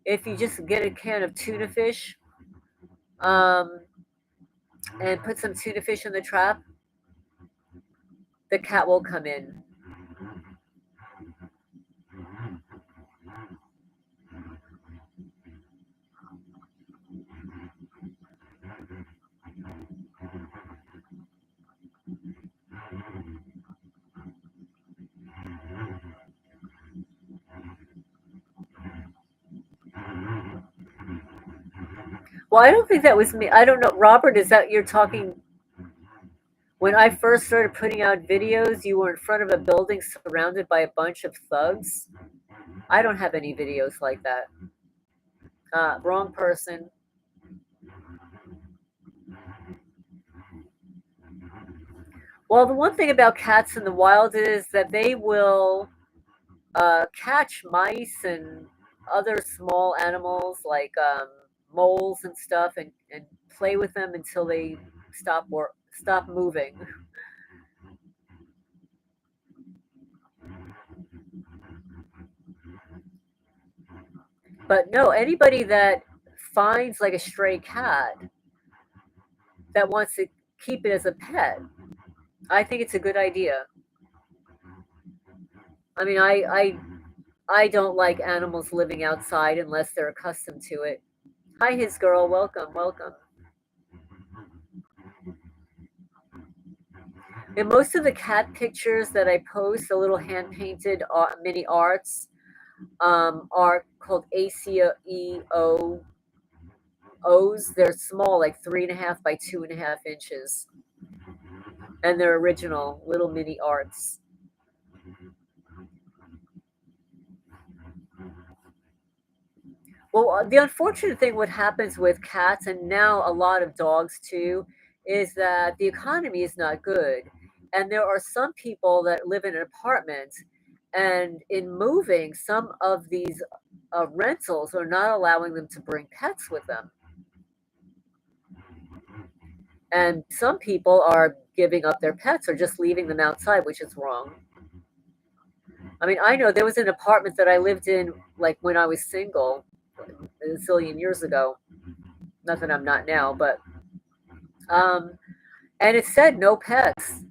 If you just get a can of tuna fish, and put some tuna fish in the trap, the cat will come in. Well, I don't think that was me. I don't know. Robert, is that you're talking? When I first started putting out videos, you were in front of a building surrounded by a bunch of thugs. I don't have any videos like that. Wrong person. Well, the one thing about cats in the wild is that they will catch mice and other small animals like moles and stuff, and play with them until they stop moving. But no, anybody that finds like a stray cat that wants to keep it as a pet, I think it's a good idea. I mean, I don't like animals living outside unless they're accustomed to it. Hi, his girl. Welcome, welcome. And most of the cat pictures that I post, the little hand painted mini arts, are called ACEO O's. They're small, like 3.5 by 2.5 inches, and they're original little mini arts. Well, the unfortunate thing, what happens with cats and now a lot of dogs too, is that the economy is not good. And there are some people that live in an apartment, and in moving, some of these rentals are not allowing them to bring pets with them. And some people are giving up their pets or just leaving them outside, which is wrong. I mean, I know there was an apartment that I lived in like when I was single a zillion years ago. Not that I'm not now, but um, and it said no pets.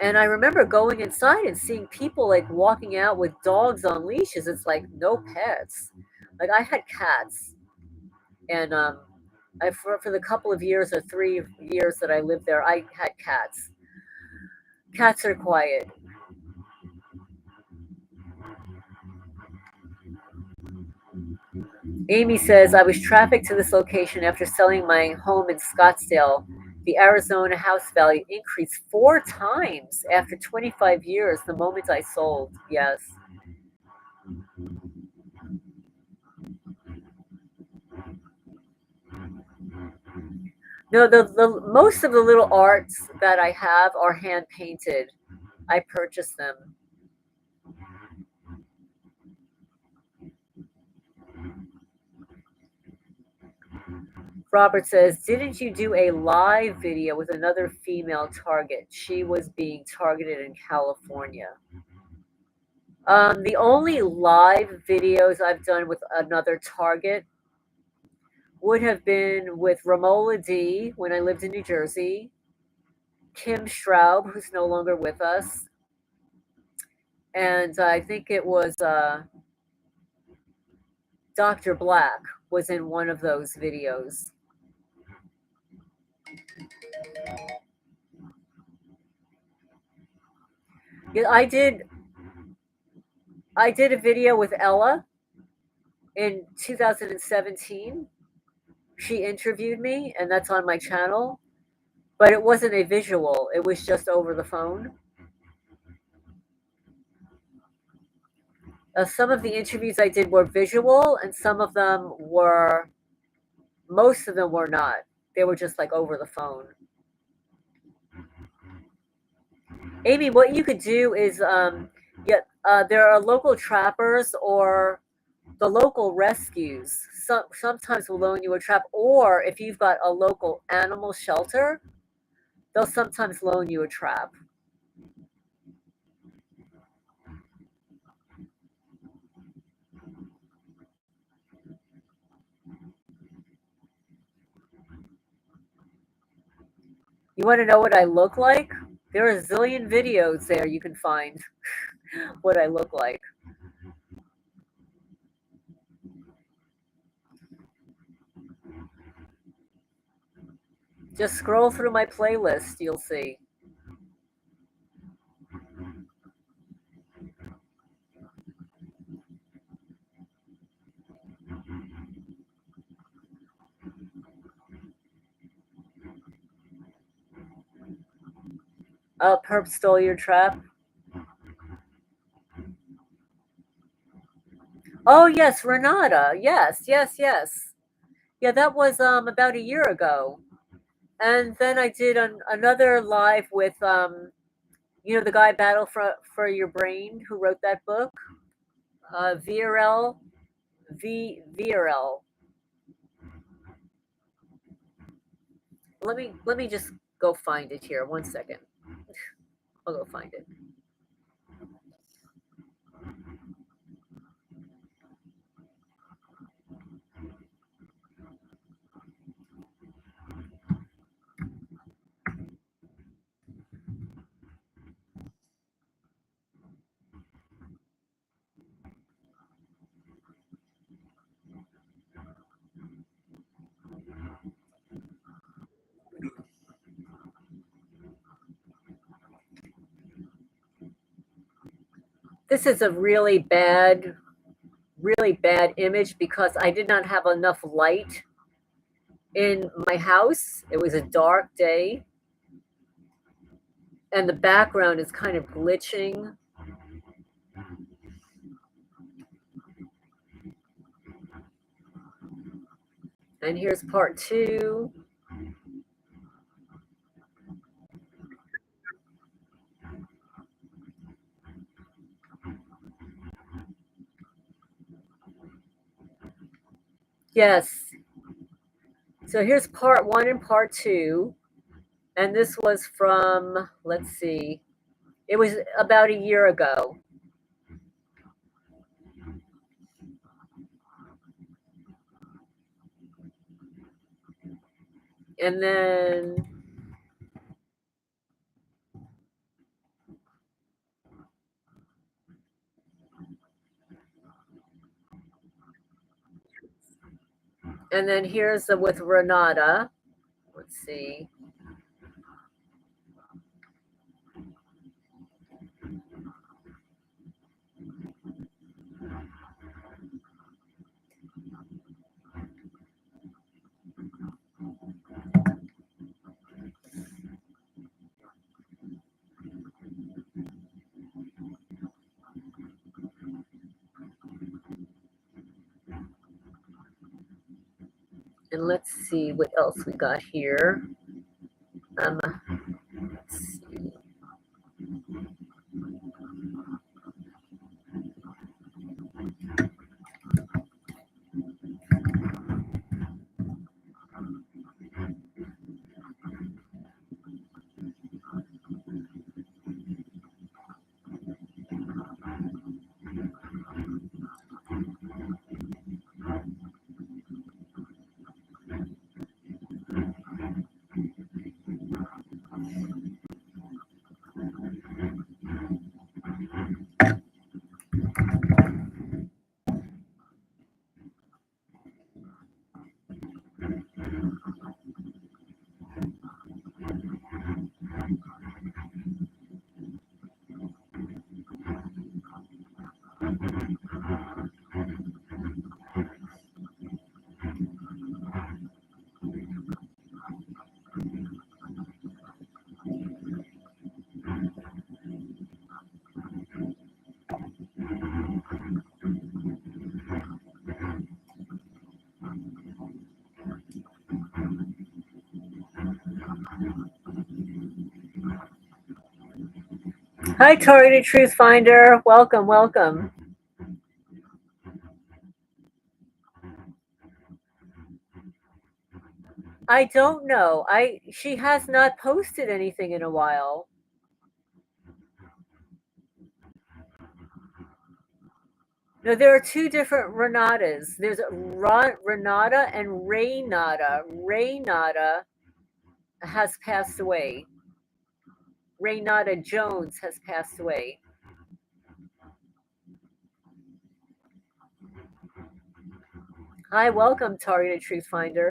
And I remember going inside and seeing people like walking out with dogs on leashes. It's like no pets. Like I had cats, and for the couple of years or 3 years that I lived there, I had cats. Cats are quiet. Amy says, I was trafficked to this location after selling my home in Scottsdale. The Arizona house value increased 4 times after 25 years, the moment I sold. Yes. No, the most of the little arts that I have are hand painted. I purchased them. Robert says, didn't you do a live video with another female target? She was being targeted in California. The only live videos I've done with another target would have been with Romola D when I lived in New Jersey, Kim Straub, who's no longer with us, and I think it was Dr. Black was in one of those videos. Yeah, I did a video with Ella in 2017. She interviewed me, and that's on my channel, but it wasn't a visual, it was just over the phone. Some of the interviews I did were visual, and most of them were not. They were just like over the phone. Amy, what you could do is there are local trappers or the local rescues. Sometimes will loan you a trap, or if you've got a local animal shelter, they'll sometimes loan you a trap. You want to know what I look like? There are a zillion videos there you can find what I look like. Just scroll through my playlist, you'll see. Perp stole your trap. Oh yes, Renata. Yes. Yeah, that was about a year ago. And then I did another live with the guy Battle for Your Brain who wrote that book. VRL VRL. Let me just go find it here. 1 second. I'll go find it. This is a really bad image because I did not have enough light in my house. It was a dark day, and the background is kind of glitching. And here's part 2. Yes. So here's part 1 and part 2. And this was from, let's see, it was about a year ago. And then here's the with Renata. Let's see. And let's see what else we got here. Let's see. Hi, Targeted Truth Finder. Welcome, welcome. I don't know. She has not posted anything in a while. No, there are 2 different Renatas. There's Renata and Raynata. Raynata has passed away. Raynata Jones has passed away. Hi, welcome, Targeted Truth Finder.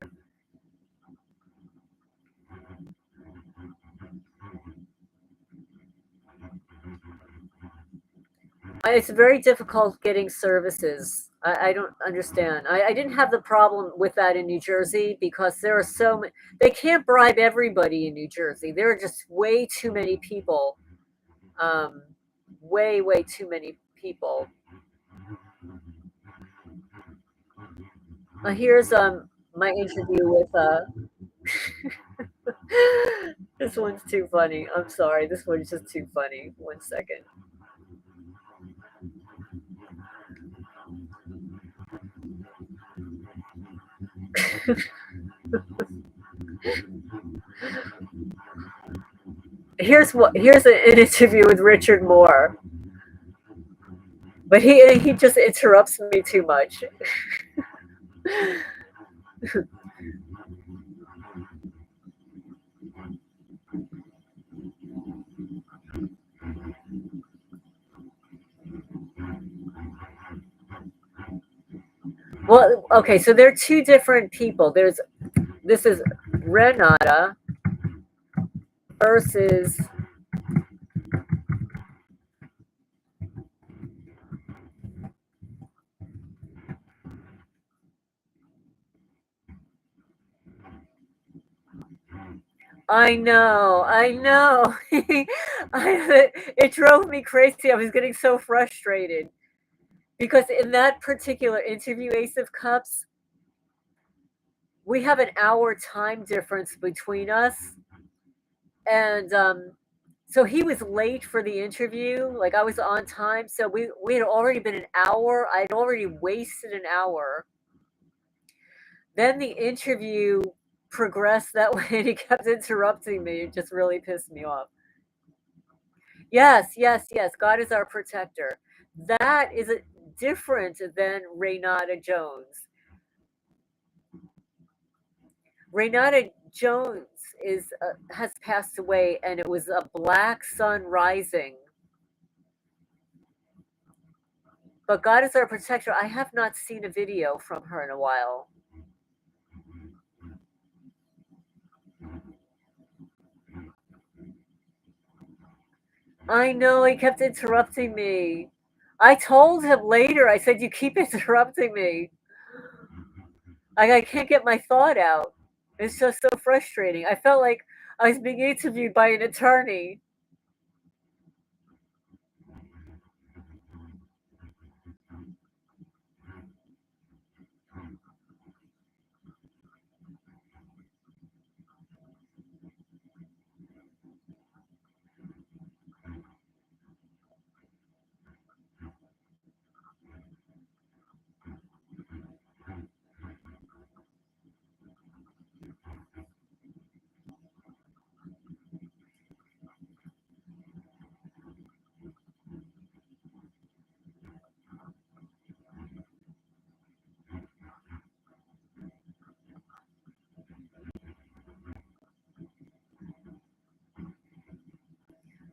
It's very difficult getting services I don't understand. I didn't have the problem with that in New Jersey because there are so many. They can't bribe everybody in New Jersey. There are just way too many people. Um, way too many people. Here's my interview with this one's too funny. I'm sorry. This one's just too funny. One second. Here's an interview with Richard Moore, but he just interrupts me too much. Well, okay, so there are two different people. This is Renata versus I know, I know. It drove me crazy. I was getting so frustrated because in that particular interview, Ace of Cups, we have an hour time difference between us, and so he was late for the interview. Like I was on time, so we had already been an hour. I'd already wasted an hour. Then the interview progressed that way, and he kept interrupting me. It just really pissed me off. Yes, yes, yes. God is our protector. That is different than Renata Jones. Renata Jones has passed away, and it was a black sun rising. But God is our protector. I have not seen a video from her in a while. I know he kept interrupting me. I told him later, I said, "You keep interrupting me. I can't get my thought out. It's just so frustrating." I felt like I was being interviewed by an attorney.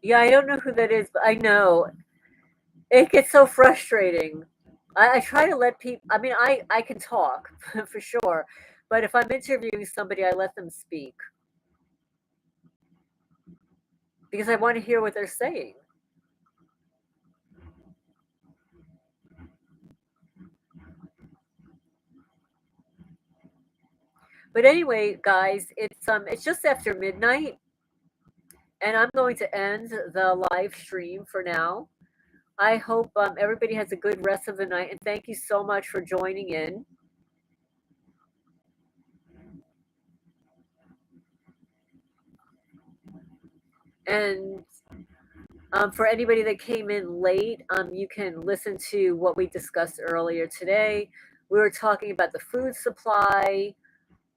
Yeah, I don't know who that is, but I know it gets so frustrating. I try to let people. I mean, I can talk for sure, but if I'm interviewing somebody, I let them speak because I want to hear what they're saying. But anyway, guys, it's just after midnight, and I'm going to end the live stream for now. I hope everybody has a good rest of the night, and thank you so much for joining in. And for anybody that came in late, you can listen to what we discussed earlier today. We were talking about the food supply.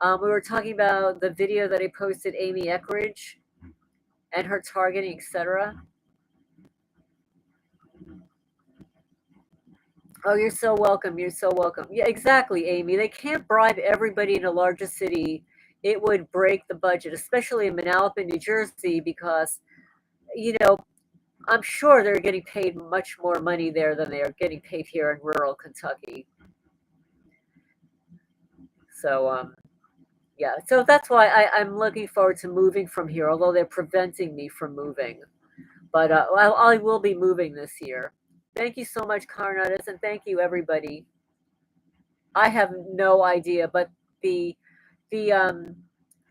We were talking about the video that I posted, Amy Eskridge, and her targeting, etc. Oh, you're so welcome. You're so welcome. Yeah, exactly, Amy. They can't bribe everybody in a larger city. It would break the budget, especially in Manalapan, New Jersey, because, you know, I'm sure they're getting paid much more money there than they are getting paid here in rural Kentucky. So, yeah, so that's why I'm looking forward to moving from here, although they're preventing me from moving. But I will be moving this year. Thank you so much, Carnatus, and thank you, everybody. I have no idea, but the the um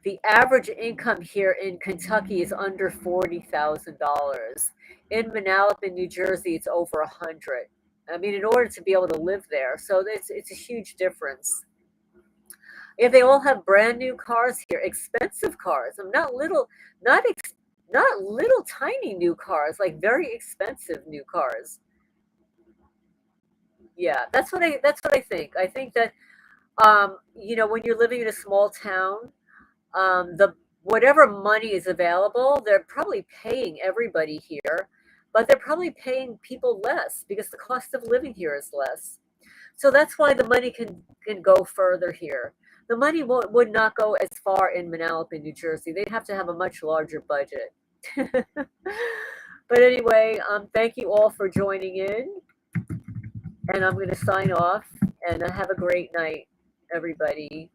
the average income here in Kentucky is under $40,000. In Manalapan, in New Jersey, it's over 100. I mean, in order to be able to live there, so it's a huge difference. Yeah, they all have brand new cars here, expensive cars. I'm not little, not not little tiny new cars, like very expensive new cars. Yeah, that's what I think. I think that when you're living in a small town, the whatever money is available, they're probably paying everybody here, but they're probably paying people less because the cost of living here is less. So that's why the money can go further here. The money would not go as far in Manalapan, New Jersey. They'd have to have a much larger budget. But anyway, thank you all for joining in, and I'm going to sign off. And have a great night, everybody.